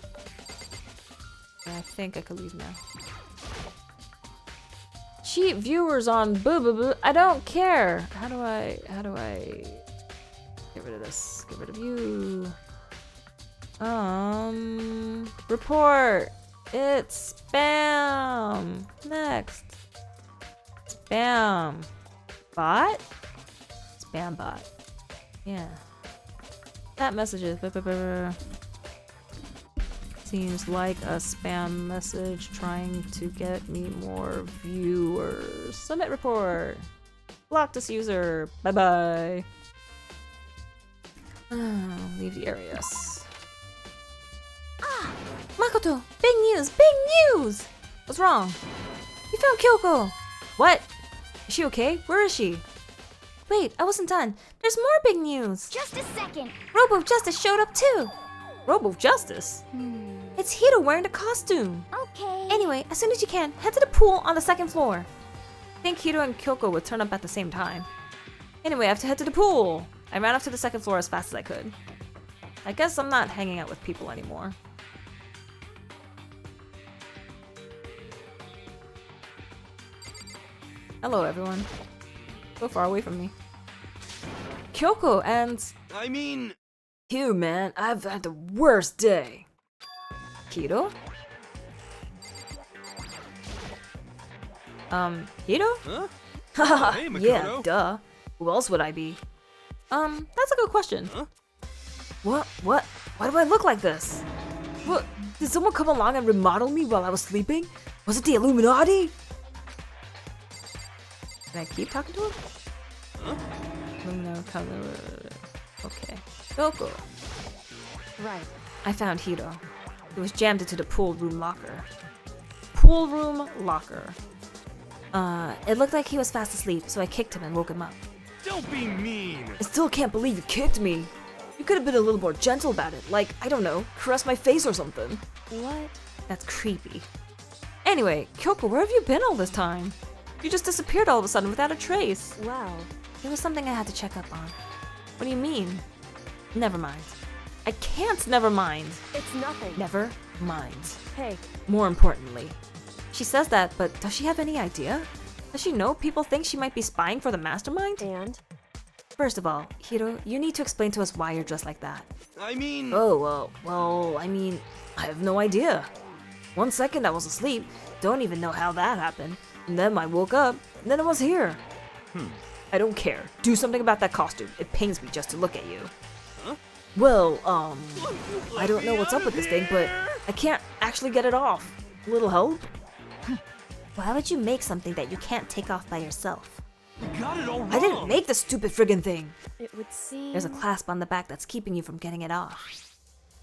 I think I could leave now. Cheap viewers on boo boo boo. I don't care. How do I get rid of this? Get rid of you. Report. It's spam. Next. Spam. Bot? Spam bot. Yeah. That messages. Seems like a spam message trying to get me more viewers. Submit report. Block this user. Bye bye. Leave the area. Ah! Makoto! Big news! Big news! What's wrong? You found Kyoko! What? Is she okay? Where is she? Wait, I wasn't done. There's more big news! Just a second! Robo of Justice showed up too! Robo of Justice? It's Hiro wearing the costume! Okay. Anyway, as soon as you can, head to the pool on the 2nd floor. I think Hiro and Kyoko would turn up at the same time. Anyway, I have to head to the pool! I ran up to the 2nd floor as fast as I could. I guess I'm not hanging out with people anymore. Hello, everyone. So far away from me. Kyoko and... I mean... Hiro, man, I've had the worst day. Hiro? Hiro? Huh? Haha, Hey, Makoto. yeah, duh. Who else would I be? That's a good question. Huh? What? Why do I look like this? What? Did someone come along and remodel me while I was sleeping? Was it the Illuminati? Can I keep talking to him? Huh? No, okay. Kyoko. Right. I found Hiro. He was jammed into the pool room locker. Pool room locker. It looked like he was fast asleep, so I kicked him and woke him up. Don't be mean! I still can't believe you kicked me. You could have been a little more gentle about it. Like, I don't know, caress my face or something. What? That's creepy. Anyway, Kyoko, where have you been all this time? You just disappeared all of a sudden without a trace. Well, it was something I had to check up on. What do you mean? Never mind. I can't never mind. It's nothing. Never minds. Hey, More importantly. She says that, but does she have any idea? Does she know people think she might be spying for the mastermind? and? First of all, Hiro, you need to explain to us why you're dressed like that. I mean... Oh, I have no idea. 1 second I was asleep, don't even know how that happened. And then I woke up, and then I was here. I don't care. Do something about that costume. It pains me just to look at you. Huh? Well, I don't know what's up with this thing, but I can't actually get it off. A little help? Why would you make something that you can't take off by yourself? You got it all wrong. I didn't make this stupid friggin' thing. It would seem... There's a clasp on the back that's keeping you from getting it off.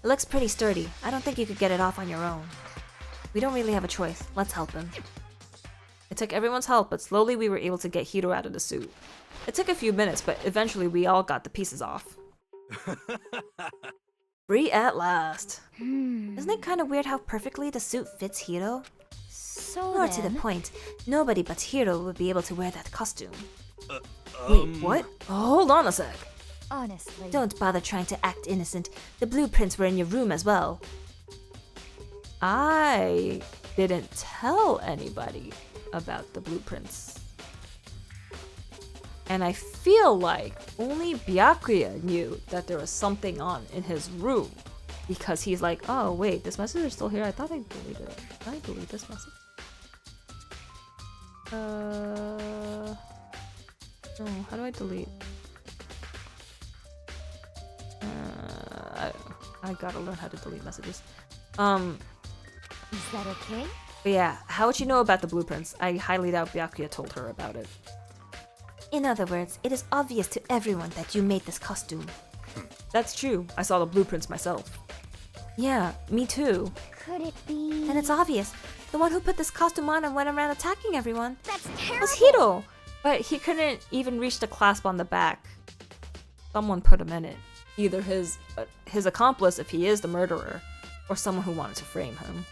It looks pretty sturdy. I don't think you could get it off on your own. We don't really have a choice. Let's help him. It took everyone's help, but slowly we were able to get Hiro out of the suit. It took a few minutes, but eventually we all got the pieces off. Free at last. Isn't it kind of weird how perfectly the suit fits Hiro? So More to the then, point, nobody but Hiro would be able to wear that costume. Wait, what? Hold on a sec. honestly, Don't bother trying to act innocent. The blueprints were in your room as well. I didn't tell anybody about the blueprints. And I feel like only Byakuya knew that there was something on in his room. Because he's like, oh wait, this message is still here? I thought I deleted it. Did I delete this message? No, how do I delete? I gotta learn how to delete messages. is that okay? But yeah, how would she know about the blueprints? I highly doubt Byakuya told her about it. In other words, it is obvious to everyone that you made this costume. That's true. I saw the blueprints myself. Yeah, me too. Could it be? And it's obvious. The one who put this costume on and went around attacking everyone That's terrible. was Hiro. But he couldn't even reach the clasp on the back. Someone put him in it. Either his accomplice, if he is the murderer, or someone who wanted to frame him.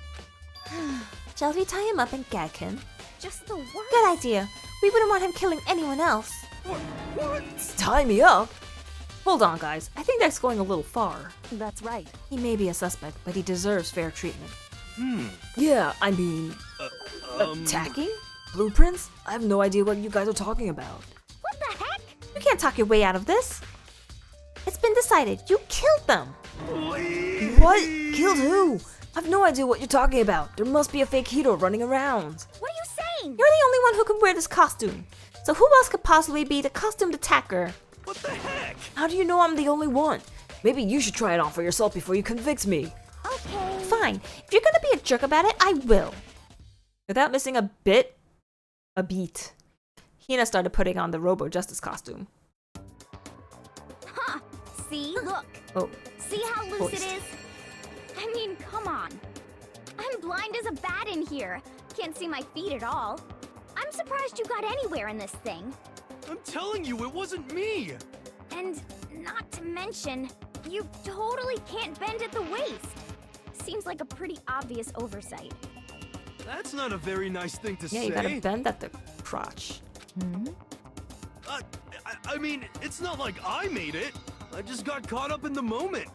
Shall we tie him up and gag him? Just the worst. Good idea. We wouldn't want him killing anyone else. Tie me up? Hold on, guys. I think that's going a little far. That's right. He may be a suspect, but he deserves fair treatment. Yeah, I mean... attacking? Blueprints? I have no idea what you guys are talking about. What the heck? You can't talk your way out of this. It's been decided. You killed them. What? Killed who? I have no idea what you're talking about. There must be a fake Hiro running around. What are you saying? You're the only one who can wear this costume. So who else could possibly be the costumed attacker? What the heck? How do you know I'm the only one? Maybe you should try it on for yourself before you convict me. Okay. Fine. If you're gonna be a jerk about it, I will. Without missing a beat, Hina started putting on the Robo Justice toasty. Huh. See? Look. Oh, See how loose Voice. it is? I mean, come on. I'm blind as a bat in here. Can't see my feet at all. I'm surprised you got anywhere in this thing. I'm telling you, it wasn't me. And not to mention, you totally can't bend at the waist. Seems like a pretty obvious oversight. That's not a very nice thing to yeah, say. you gotta bend at the crotch. I mean, it's not like I made it. I just got caught up in the moment.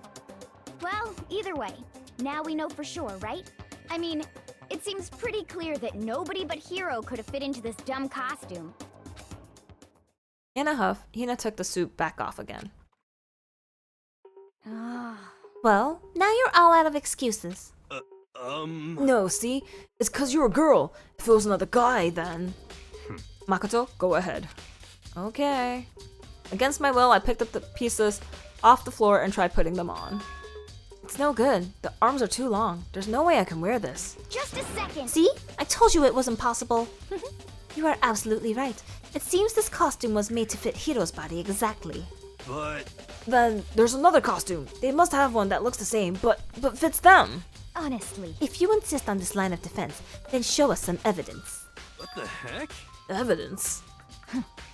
Well, either way, now we know for sure, right? I mean, it seems pretty clear that nobody but Hiro could have fit into this dumb costume. In a huff, Hina took the suit back off again. Well, now you're all out of excuses. No, see? It's 'cause you're a girl. If it was another guy, then... Makoto, go ahead. Okay. Against my will, I picked up the pieces off the floor and tried putting them on. It's no good. The arms are too long. There's no way I can wear this. Just a second! See? I told you it was impossible. You are absolutely right. It seems this costume was made to fit Hiro's body exactly. But Then there's another costume. They must have one that looks the same, but fits them. Honestly. If you insist on this line of defense, then show us some evidence. what the heck? Evidence?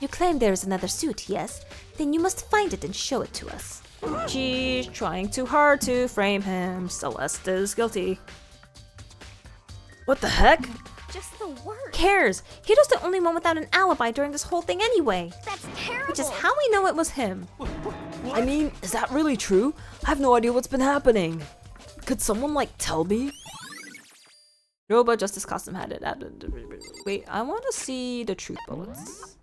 You claim there is another suit, yes? Then you must find it and show it to us. She's trying too hard to frame him. Celeste is guilty. What the heck? Just the worst. Who cares? Hiro's the only one without an alibi during this whole thing anyway. That's terrible. Which is how we know it was him. I mean, is that really true? I have no idea what's been happening. Could someone, like, tell me? Robo Justice costume had it. Wait, I want to see the truth bullets.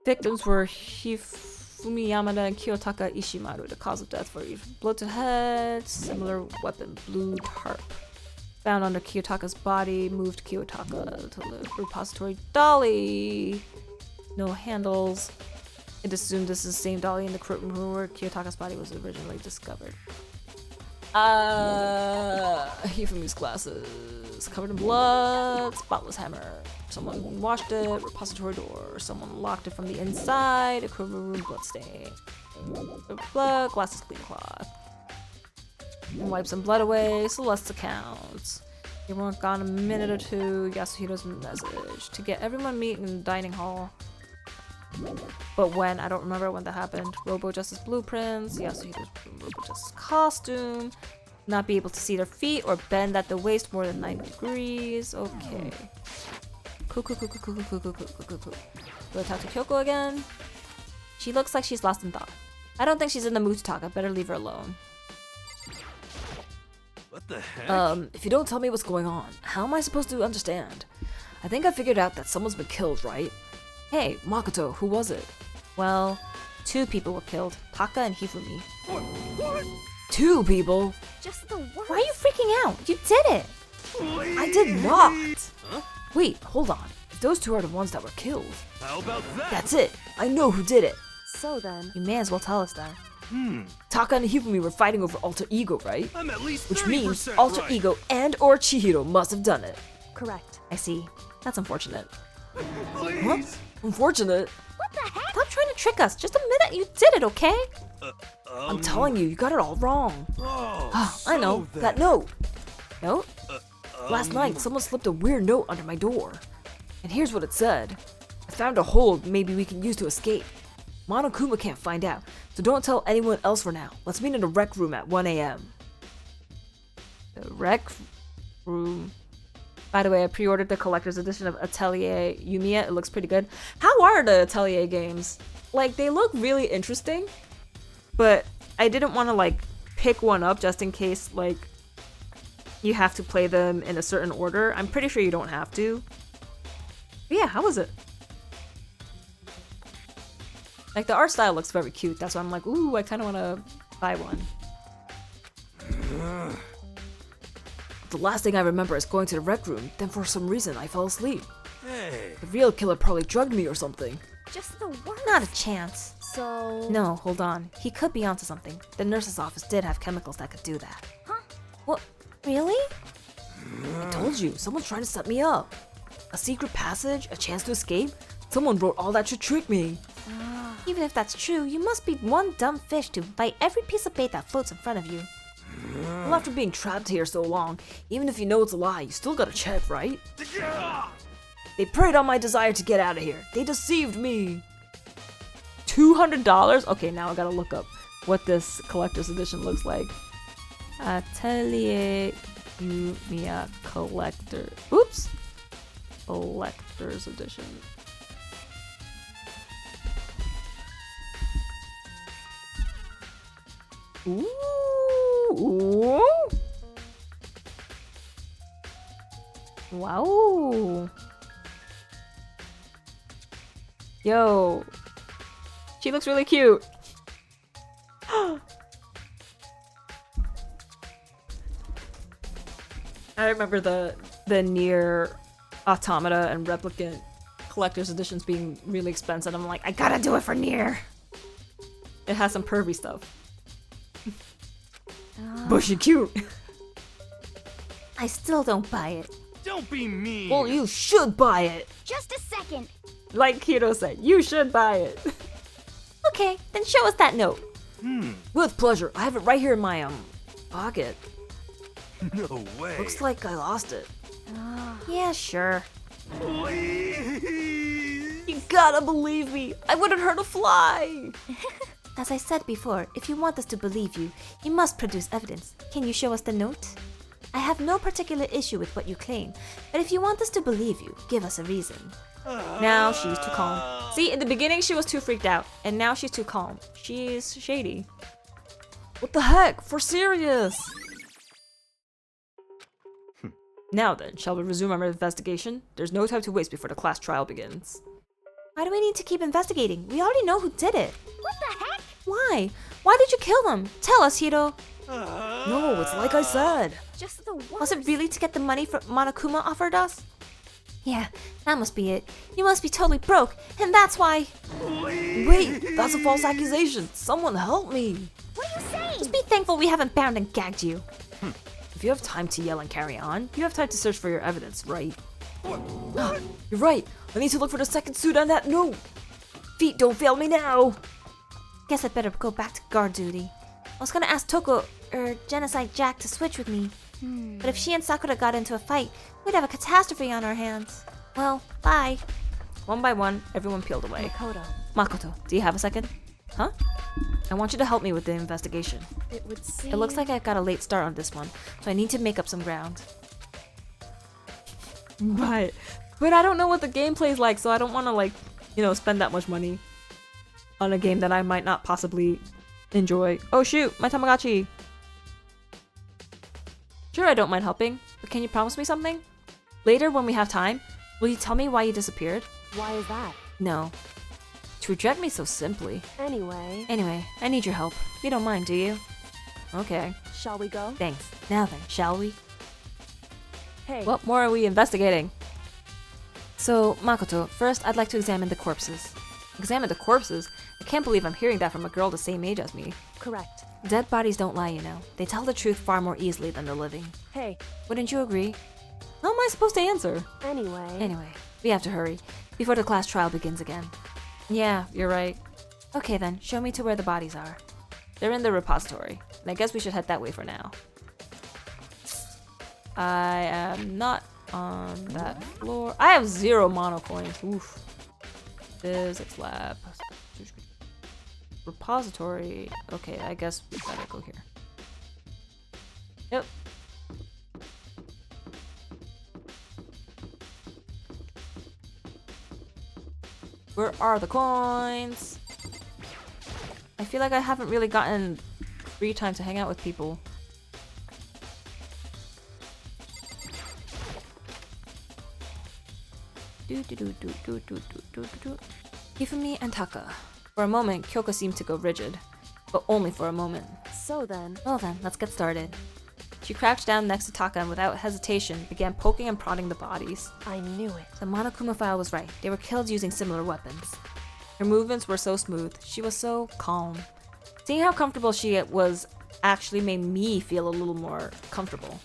Victims were Hifumi Yamada and Kiyotaka Ishimaru. The cause of death for each blow to head, similar weapon, blue tarp. Found under Kiyotaka's body, moved Kiyotaka to the repository dolly. No handles. It assumed this is the same dolly in the courtroom where Kiyotaka's body was originally discovered. Hifumi's glasses. Covered in blood. Spotless hammer. Someone washed it. Repository door. Someone locked it from the inside. Equivalent room bloodstain. Blood. Glasses clean cloth. Wipe some blood away. Celeste's accounts. They weren't gone a minute or two. Yasuhiro's message. To get everyone meet in the dining hall. But when? I don't remember when that happened. Robo Justice blueprints. Yasuhiro's Robo Justice costume. Not be able to see their feet or bend at the waist more than 90 degrees. Okay. Cool. Do I talk to Kyoko again? She looks like she's lost in thought. I don't think she's in the mood to talk. I better leave her alone. What the heck? If you don't tell me what's going on, how am I supposed to understand? I think I figured out that someone's been killed, right? Hey, Makoto, who was it? Well, 2 people were killed. Taka and Hifumi. What? 2 people? Just the worst. Why are you freaking out? You did it! Please. I did not! Huh? Wait, hold on. If those 2 are the ones that were killed, How about that? that's it. I know who did it. So then, You may as well tell us that. Taka and Hifumi were fighting over Alter Ego, right? I'm at least Which 30% means Alter right. Ego and or Chihiro must have done it. correct. I see. That's unfortunate. Please. Unfortunate. What the heck? Stop trying to trick us. Just admit that you did it, okay? I'm telling you, you got it all wrong. Oh, I know. so That then. note. Note? Last night, someone slipped a weird note under my door. And here's what it said. I found a hole maybe we can use to escape. Monokuma can't find out, so don't tell anyone else for now. Let's meet in the rec room at 1 a.m. The rec room. By the way, I pre-ordered the collector's edition of Atelier Yumiya. It looks pretty good. How are the Atelier games? Like, they look really interesting, but I didn't want to, like, pick one up just in case, like, you have to play them in a certain order. I'm pretty sure you don't have to. But yeah, how was it? Like, the art style looks very cute. That's why I'm like, ooh, I kind of want to buy one. The last thing I remember is going to the rec room, then for some reason I fell asleep. Hey. The real killer probably drugged me or something. Just the worst. Not a chance. So. No, hold on. He could be onto something. The nurse's office did have chemicals that could do that. Huh? What? Really? I told you, someone's trying to set me up. A secret passage, a chance to escape. Someone wrote all that to trick me. Even if that's true, you must be one dumb fish to bite every piece of bait that floats in front of you. Well, after being trapped here so long, even if you know it's a lie, you still gotta check, right? They preyed on my desire to get out of here. They deceived me. $200? Okay, now I gotta look up what this collector's edition looks like. Atelier Yumiya Collector. Oops. Collector's edition. Ooh. Wow. Yo. She looks really cute. I remember the Nier Automata and Replicant collector's editions being really expensive. I'm like, I gotta do it for Nier. It has some pervy stuff. But she cute. I still don't buy it. Don't be mean. Well, you should buy it. Just a second. Like Hiro said, you should buy it. Okay, then show us that note. With pleasure. I have it right here in my pocket. No way. Looks like I lost it. Yeah, sure. Please. You gotta believe me. I wouldn't hurt a fly. As I said before, if you want us to believe you, you must produce evidence. Can you show us the note? I have no particular issue with what you claim, but if you want us to believe you, give us a reason. Now she's too calm. See, in the beginning she was too freaked out, and now she's too calm. She's shady. What the heck? For serious. Now then, shall we resume our investigation? There's no time to waste before the class trial begins. Why do we need to keep investigating? We already know who did it. What the heck? Why? Why did you kill them? Tell us, Hiro. No, it's like I said. Just the worst. Was it really to get the money Monokuma offered us? Yeah, that must be it. You must be totally broke, and that's why. Wait, that's a false accusation. Someone help me. What are you saying? Just be thankful we haven't bound and gagged you. If you have time to yell and carry on, you have time to search for your evidence, right? You're right. I need to look for the second suit on that note. Feet, don't fail me now. Guess I'd better go back to guard duty. I was gonna ask Toko or Genocide Jack to switch with me. But if she and Sakura got into a fight, we'd have a catastrophe on our hands. Well, bye. One by one, everyone peeled away. Makoto. Makoto, do you have a second? Huh? I want you to help me with the investigation. It would seem... It looks like I got a late start on this one, so I need to make up some ground. Right. But I don't know what the gameplay is like, so I don't want to, like, you know, spend that much money on a game that I might not possibly enjoy. Oh shoot, my Tamagotchi! Sure, I don't mind helping, but can you promise me something? Later, when we have time, will you tell me why you disappeared? Why is that? No. To reject me so simply. Anyway, I need your help. You don't mind, do you? Okay. shall we go? Thanks. Now then, shall we? Hey, What more are we investigating? So, Makoto, first I'd like to examine the corpses. Examine the corpses? I can't believe I'm hearing that from a girl the same age as me. correct. Dead bodies don't lie, you know. They tell the truth far more easily than the living. Hey, Wouldn't you agree? How am I supposed to answer? anyway. We have to hurry, before the class trial begins again. Yeah, you're right. Okay then, show me to where the bodies are. They're in the repository, and I guess we should head that way for now. I am not on that floor. I have 0 mono coins. Oof. Physics lab. Repository. Okay, I guess we gotta go here. Yep. Where are the coins? I feel like I haven't really gotten free time to hang out with people. Hifumi and Taka. For a moment, Kyoko seemed to go rigid, but only for a moment. So then, Well then, let's get started. She crouched down next to Taka and without hesitation began poking and prodding the bodies. I knew it. The Monokuma file was right. They were killed using similar weapons. Her movements were so smooth. She was so calm. Seeing how comfortable she was actually made me feel a little more comfortable.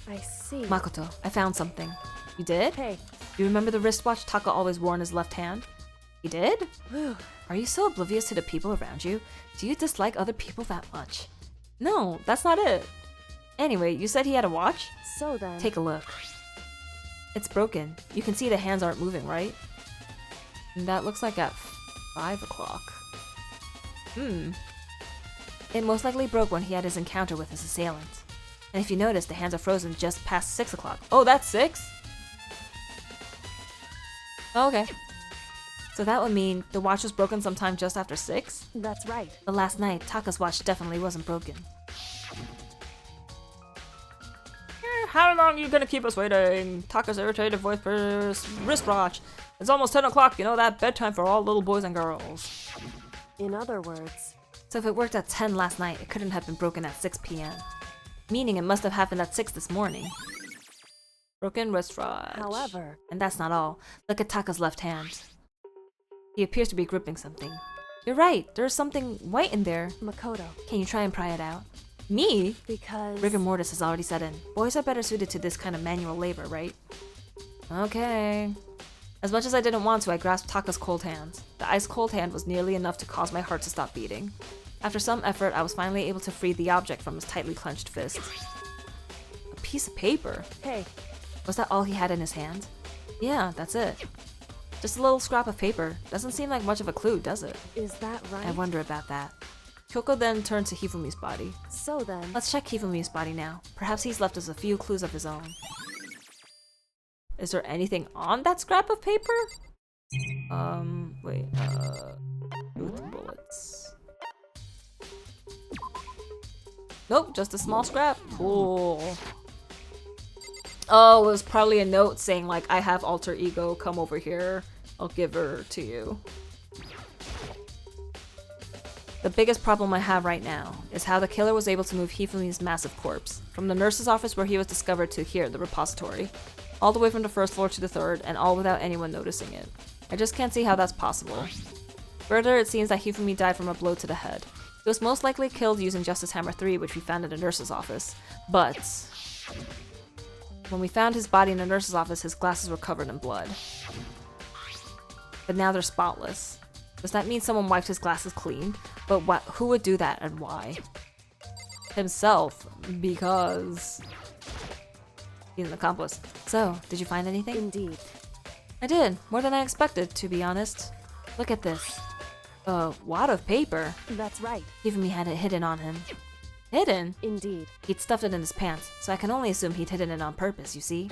I see. Makoto, I found something. You did? Hey, Do you remember the wristwatch Taka always wore in his left hand? He did? whew. Are you so oblivious to the people around you? Do you dislike other people that much? No, that's not it. Anyway, you said he had a watch? So then, Take a look. It's broken. You can see the hands aren't moving, right? And that looks like at 5 o'clock. It most likely broke when he had his encounter with his assailant. And if you notice, the hands are frozen just past 6 o'clock. Oh, that's 6? Oh, okay. So that would mean the watch was broken sometime just after 6? that's right. But last night, Taka's watch definitely wasn't broken. How long are you gonna keep us waiting? Taka's irritated voice for wristwatch. It's almost 10 o'clock, you know that? Bedtime for all little boys and girls. In other words, So if it worked at 10 last night, it couldn't have been broken at 6 p.m. Meaning it must have happened at 6 this morning. Broken wristwatch. however, And that's not all. Look at Taka's left hand. He appears to be gripping something. You're right, there's something white in there. Makoto, Can you try and pry it out? Me? because... Rigor mortis has already set in. Boys are better suited to this kind of manual labor, right? Okay. As much as I didn't want to, I grasped Taka's cold hand. The ice-cold hand was nearly enough to cause my heart to stop beating. After some effort, I was finally able to free the object from his tightly clenched fist. A piece of paper? Hey, Was that all he had in his hand? Yeah, that's it. Just a little scrap of paper. Doesn't seem like much of a clue, does it? is that right? I wonder about that. Kyoko then turned to Hifumi's body. So then, Let's check Hifumi's body now. Perhaps he's left us a few clues of his own. Is there anything on that scrap of paper? Wait, tooth bullets. Nope, just a small scrap. Cool. Oh, it was probably a note saying like, I have alter ego, come over here. I'll give her to you. The biggest problem I have right now is how the killer was able to move Hifumi's massive corpse from the nurse's office where he was discovered to here, the repository, all the way from the first floor to the third, and all without anyone noticing it. I just can't see how that's possible. Further, it seems that Hifumi died from a blow to the head. He was most likely killed using Justice Hammer 3, which we found in the nurse's office. But when we found his body in the nurse's office, his glasses were covered in blood. But now they're spotless. Does that mean someone wiped his glasses clean? But who would do that and why? Himself, because he's an accomplice. So, did you find anything? Indeed. I did, more than I expected, to be honest. Look at this. A wad of paper. That's right. Hifumi had it hidden on him. Hidden? Indeed. He'd stuffed it in his pants, so I can only assume he'd hidden it on purpose, you see?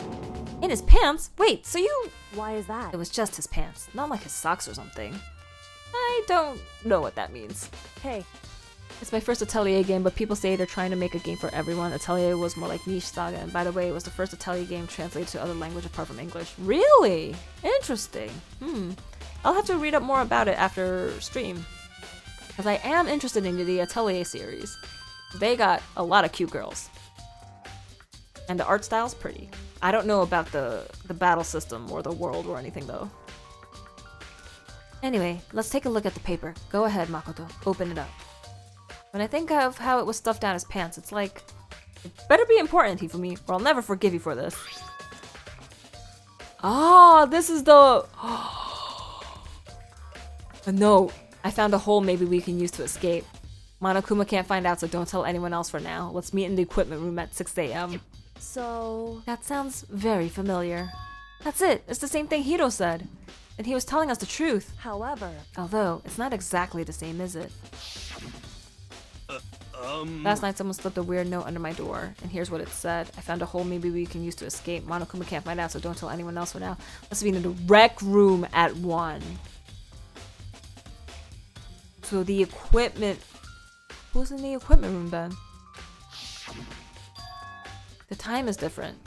In his pants? Wait, so you... Why is that? It was just his pants, not like his socks or something. I don't know what that means. Hey, It's my first Atelier game, but people say they're trying to make a game for everyone. Atelier was more like Niche Saga, and by the way, it was the first Atelier game translated to other language apart from English. Really? Interesting. I'll have to read up more about it after stream. Because I am interested in the Atelier series. They got a lot of cute girls. And the art style's pretty. I don't know about the battle system or the world or anything though. Anyway, let's take a look at the paper. Go ahead, Makoto. Open it up. When I think of how it was stuffed down his pants, it's like, it better be important, Hifumi, or I'll never forgive you for this. Ah, this is the... A note. I found a hole maybe we can use to escape. Monokuma can't find out, so don't tell anyone else for now. Let's meet in the equipment room at 6 a.m. so... That sounds very familiar. That's it. It's the same thing Hiro said. And he was telling us the truth. However... Although, it's not exactly the same, is it? Last night someone slipped a weird note under my door, and here's what it said. I found a hole maybe we can use to escape. Monokuma can't find out, so don't tell anyone else for now. Let's be in the rec room at 1. So the equipment... Who's in the equipment room then? The time is different.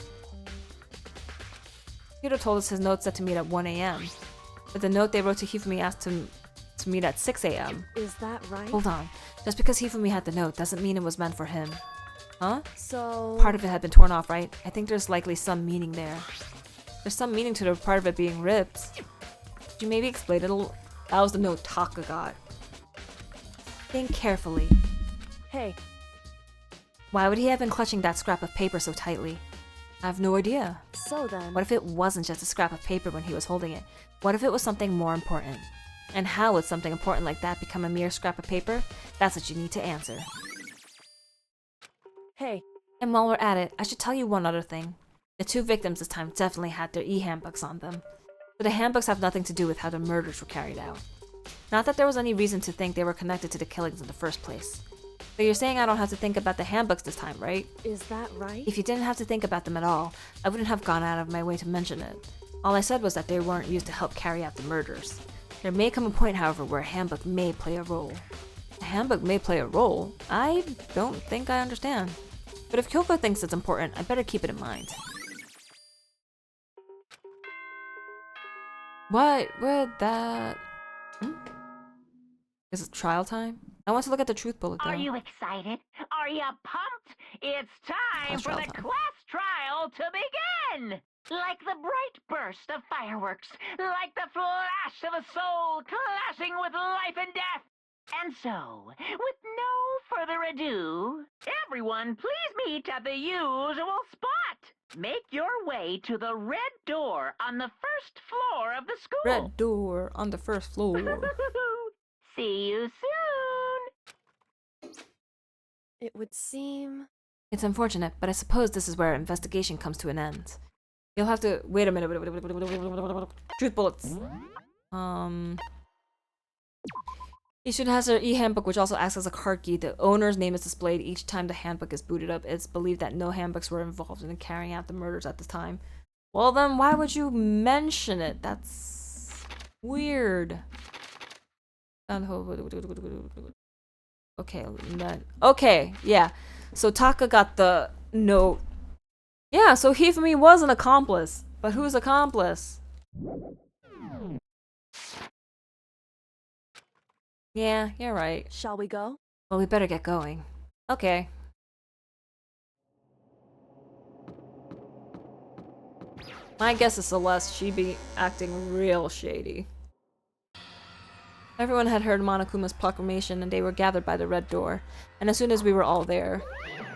Hiro told us his note said to meet at 1 a.m. But the note they wrote to Hifumi asked him to meet at 6 a.m. Is that right? Hold on. Just because Hifumi had the note doesn't mean it was meant for him. Huh? So... Part of it had been torn off, right? I think there's likely some meaning there. There's some meaning to the part of it being ripped. Could you maybe explain it a little? That was the note Taka got. Think carefully. Hey, Why would he have been clutching that scrap of paper so tightly? I have no idea. so then... What if it wasn't just a scrap of paper when he was holding it? What if it was something more important? And how would something important like that become a mere scrap of paper? That's what you need to answer. Hey, And while we're at it, I should tell you one other thing. The 2 victims this time definitely had their e-handbooks on them. But the handbooks have nothing to do with how the murders were carried out. Not that there was any reason to think they were connected to the killings in the first place. But you're saying I don't have to think about the handbooks this time, right? is that right? If you didn't have to think about them at all, I wouldn't have gone out of my way to mention it. All I said was that they weren't used to help carry out the murders. There may come a point, however, where a handbook may play a role. A handbook may play a role? I don't think I understand. But if Kyoko thinks it's important, I better keep it in mind. What would that... Is it trial time? I want to look at the truth bullet though. Are you excited? Are you pumped? It's time Class for trial the time. class trial to begin! Like the bright burst of fireworks, like the flash of a soul clashing with life and death. And so, with no further ado, everyone please meet at the usual spot. Make your way to the red door on the first floor of the school. Red door on the first floor. See you soon. It would seem... It's unfortunate, but I suppose this is where our investigation comes to an end. You'll have to... Wait a minute. Truth bullets. Each student has their e-handbook, which also acts as a card key. The owner's name is displayed each time the handbook is booted up. It's believed that no handbooks were involved in carrying out the murders at this time. Well then, why would you mention it? That's... weird. Okay, then... Okay, yeah. So Taka got the note. Yeah, so Hifumi was an accomplice. But whose accomplice? Yeah, you're right. Shall we go? Well, we better get going. Okay. My guess is Celeste. She'd be acting real shady. Everyone had heard Monokuma's proclamation and they were gathered by the red door. And as soon as we were all there...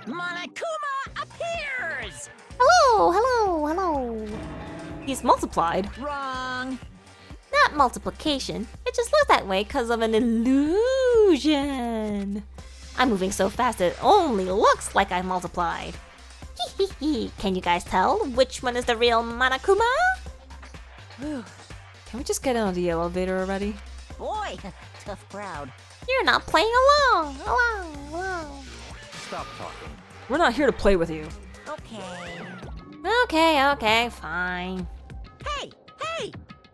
Monokuma appears! Hello, hello, hello. He's multiplied. Wrong. Not multiplication. It just looks that way because of an illusion. I'm moving so fast it only looks like I multiplied. Hee hee hee. Can you guys tell which one is the real Monokuma? Can we just get on the elevator already? Boy, tough crowd. You're not playing along. Along. Stop talking. We're not here to play with you. Okay. Okay, fine. Hey!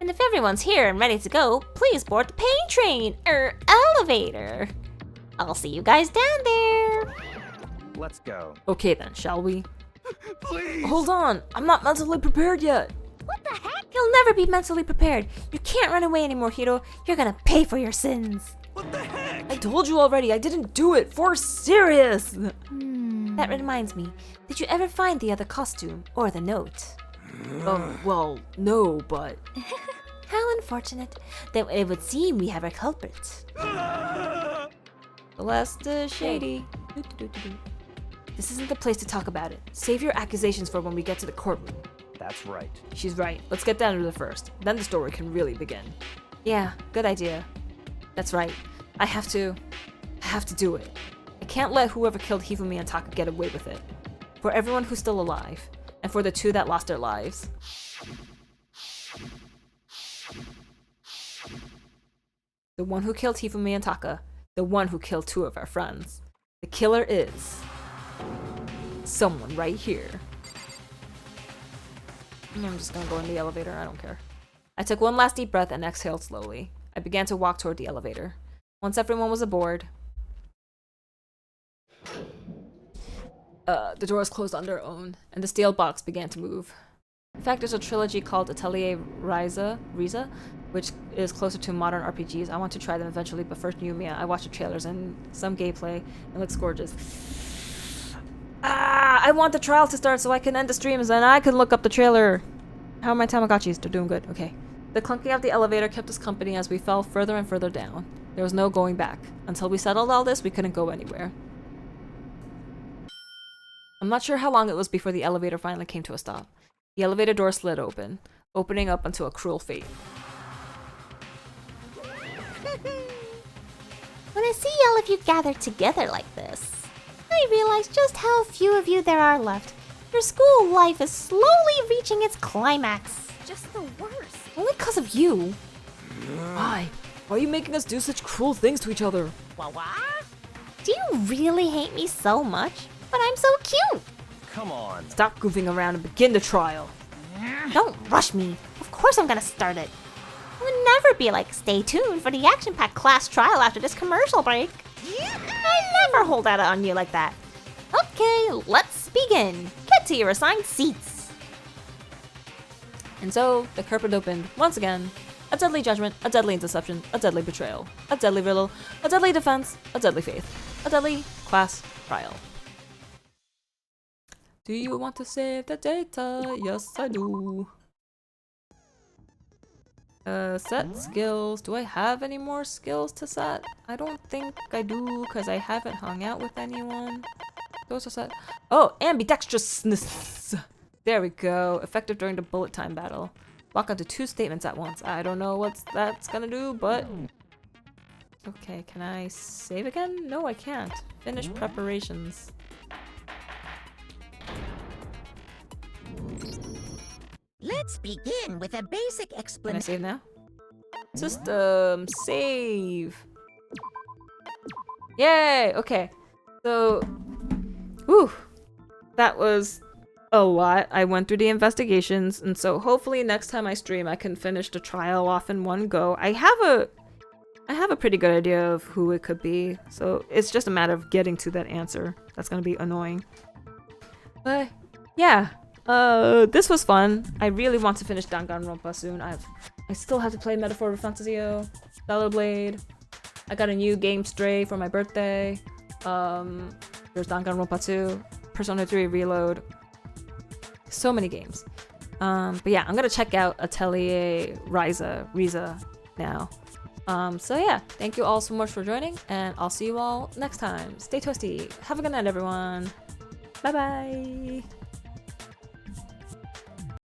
And if everyone's here and ready to go, please board the pain train, elevator. I'll see you guys down there. Let's go. Okay then, shall we? Please! Hold on! I'm not mentally prepared yet! What the heck? You'll never be mentally prepared. You can't run away anymore, Hiro. You're gonna pay for your sins. What the heck? I told you already, I didn't do it! For serious! That reminds me. Did you ever find the other costume or the note? Well, no, but... How unfortunate. Then it would seem we have our culprit. Celeste is shady. This isn't the place to talk about it. Save your accusations for when we get to the courtroom. That's right. She's right. Let's get down to the first. Then the story can really begin. Yeah, good idea. That's right. I have to do it. I can't let whoever killed Hifumi and Taka get away with it. For everyone who's still alive. And for the two that lost their lives. The one who killed Hifumi and Taka. The one who killed two of our friends. The killer is... someone right here. I'm just gonna go in the elevator, I don't care. I took one last deep breath and exhaled slowly. I began to walk toward the elevator. Once everyone was aboard... the doors closed on their own, and the steel box began to move. In fact, there's a trilogy called Atelier Riza, which is closer to modern RPGs. I want to try them eventually, but first Yumiya. I watched the trailers and some gameplay. It looks gorgeous. I want the trial to start so I can end the streams and I can look up the trailer. How are my Tamagotchis? They're doing good. Okay. The clunking of the elevator kept us company as we fell further and further down. There was no going back. Until we settled all this, we couldn't go anywhere. I'm not sure how long it was before the elevator finally came to a stop. The elevator door slid open, opening up onto a cruel fate. When I see all of you gathered together like this, I realize just how few of you there are left. Your school life is slowly reaching its climax. Just the worst. Only because of you. Why? Why are you making us do such cruel things to each other? What? Do you really hate me so much? But I'm so cute. Come on. Stop goofing around and begin the trial. Don't rush me. Of course I'm gonna start it. I would never be like, stay tuned for the action-packed class trial after this commercial break. I never hold out on you like that. Okay, let's begin. Get to your assigned seats. And so, the carpet opened once again. A deadly judgment, a deadly deception, a deadly betrayal, a deadly riddle, a deadly defense, a deadly faith, a deadly class trial. Do you want to save the data? Yes, I do. Set skills. Do I have any more skills to set? I don't think I do, because I haven't hung out with anyone. Those are set. Oh, ambidextrousness. There we go. Effective during the bullet time battle. Lock onto 2 statements at once. I don't know what that's gonna do, but... Okay, can I save again? No, I can't. Finish preparations. Let's begin with a basic Can I explanation. save now? System save. Yay! Okay. So, whew, that was a lot. I went through the investigations, and so hopefully next time I stream I can finish the trial off in one go. I have I have a pretty good idea of who it could be, so it's just a matter of getting to that answer. That's gonna be annoying. But yeah, this was fun. I really want to finish Danganronpa soon. I still have to play Metaphor Fantasio, Stellar Blade. I got a new game Stray for my birthday. There's Danganronpa 2, Persona 3 Reload. So many games. But yeah, I'm gonna check out Atelier Riza now. So yeah, thank you all so much for joining, and I'll see you all next time. Stay toasty. Have a good night, everyone. Bye bye.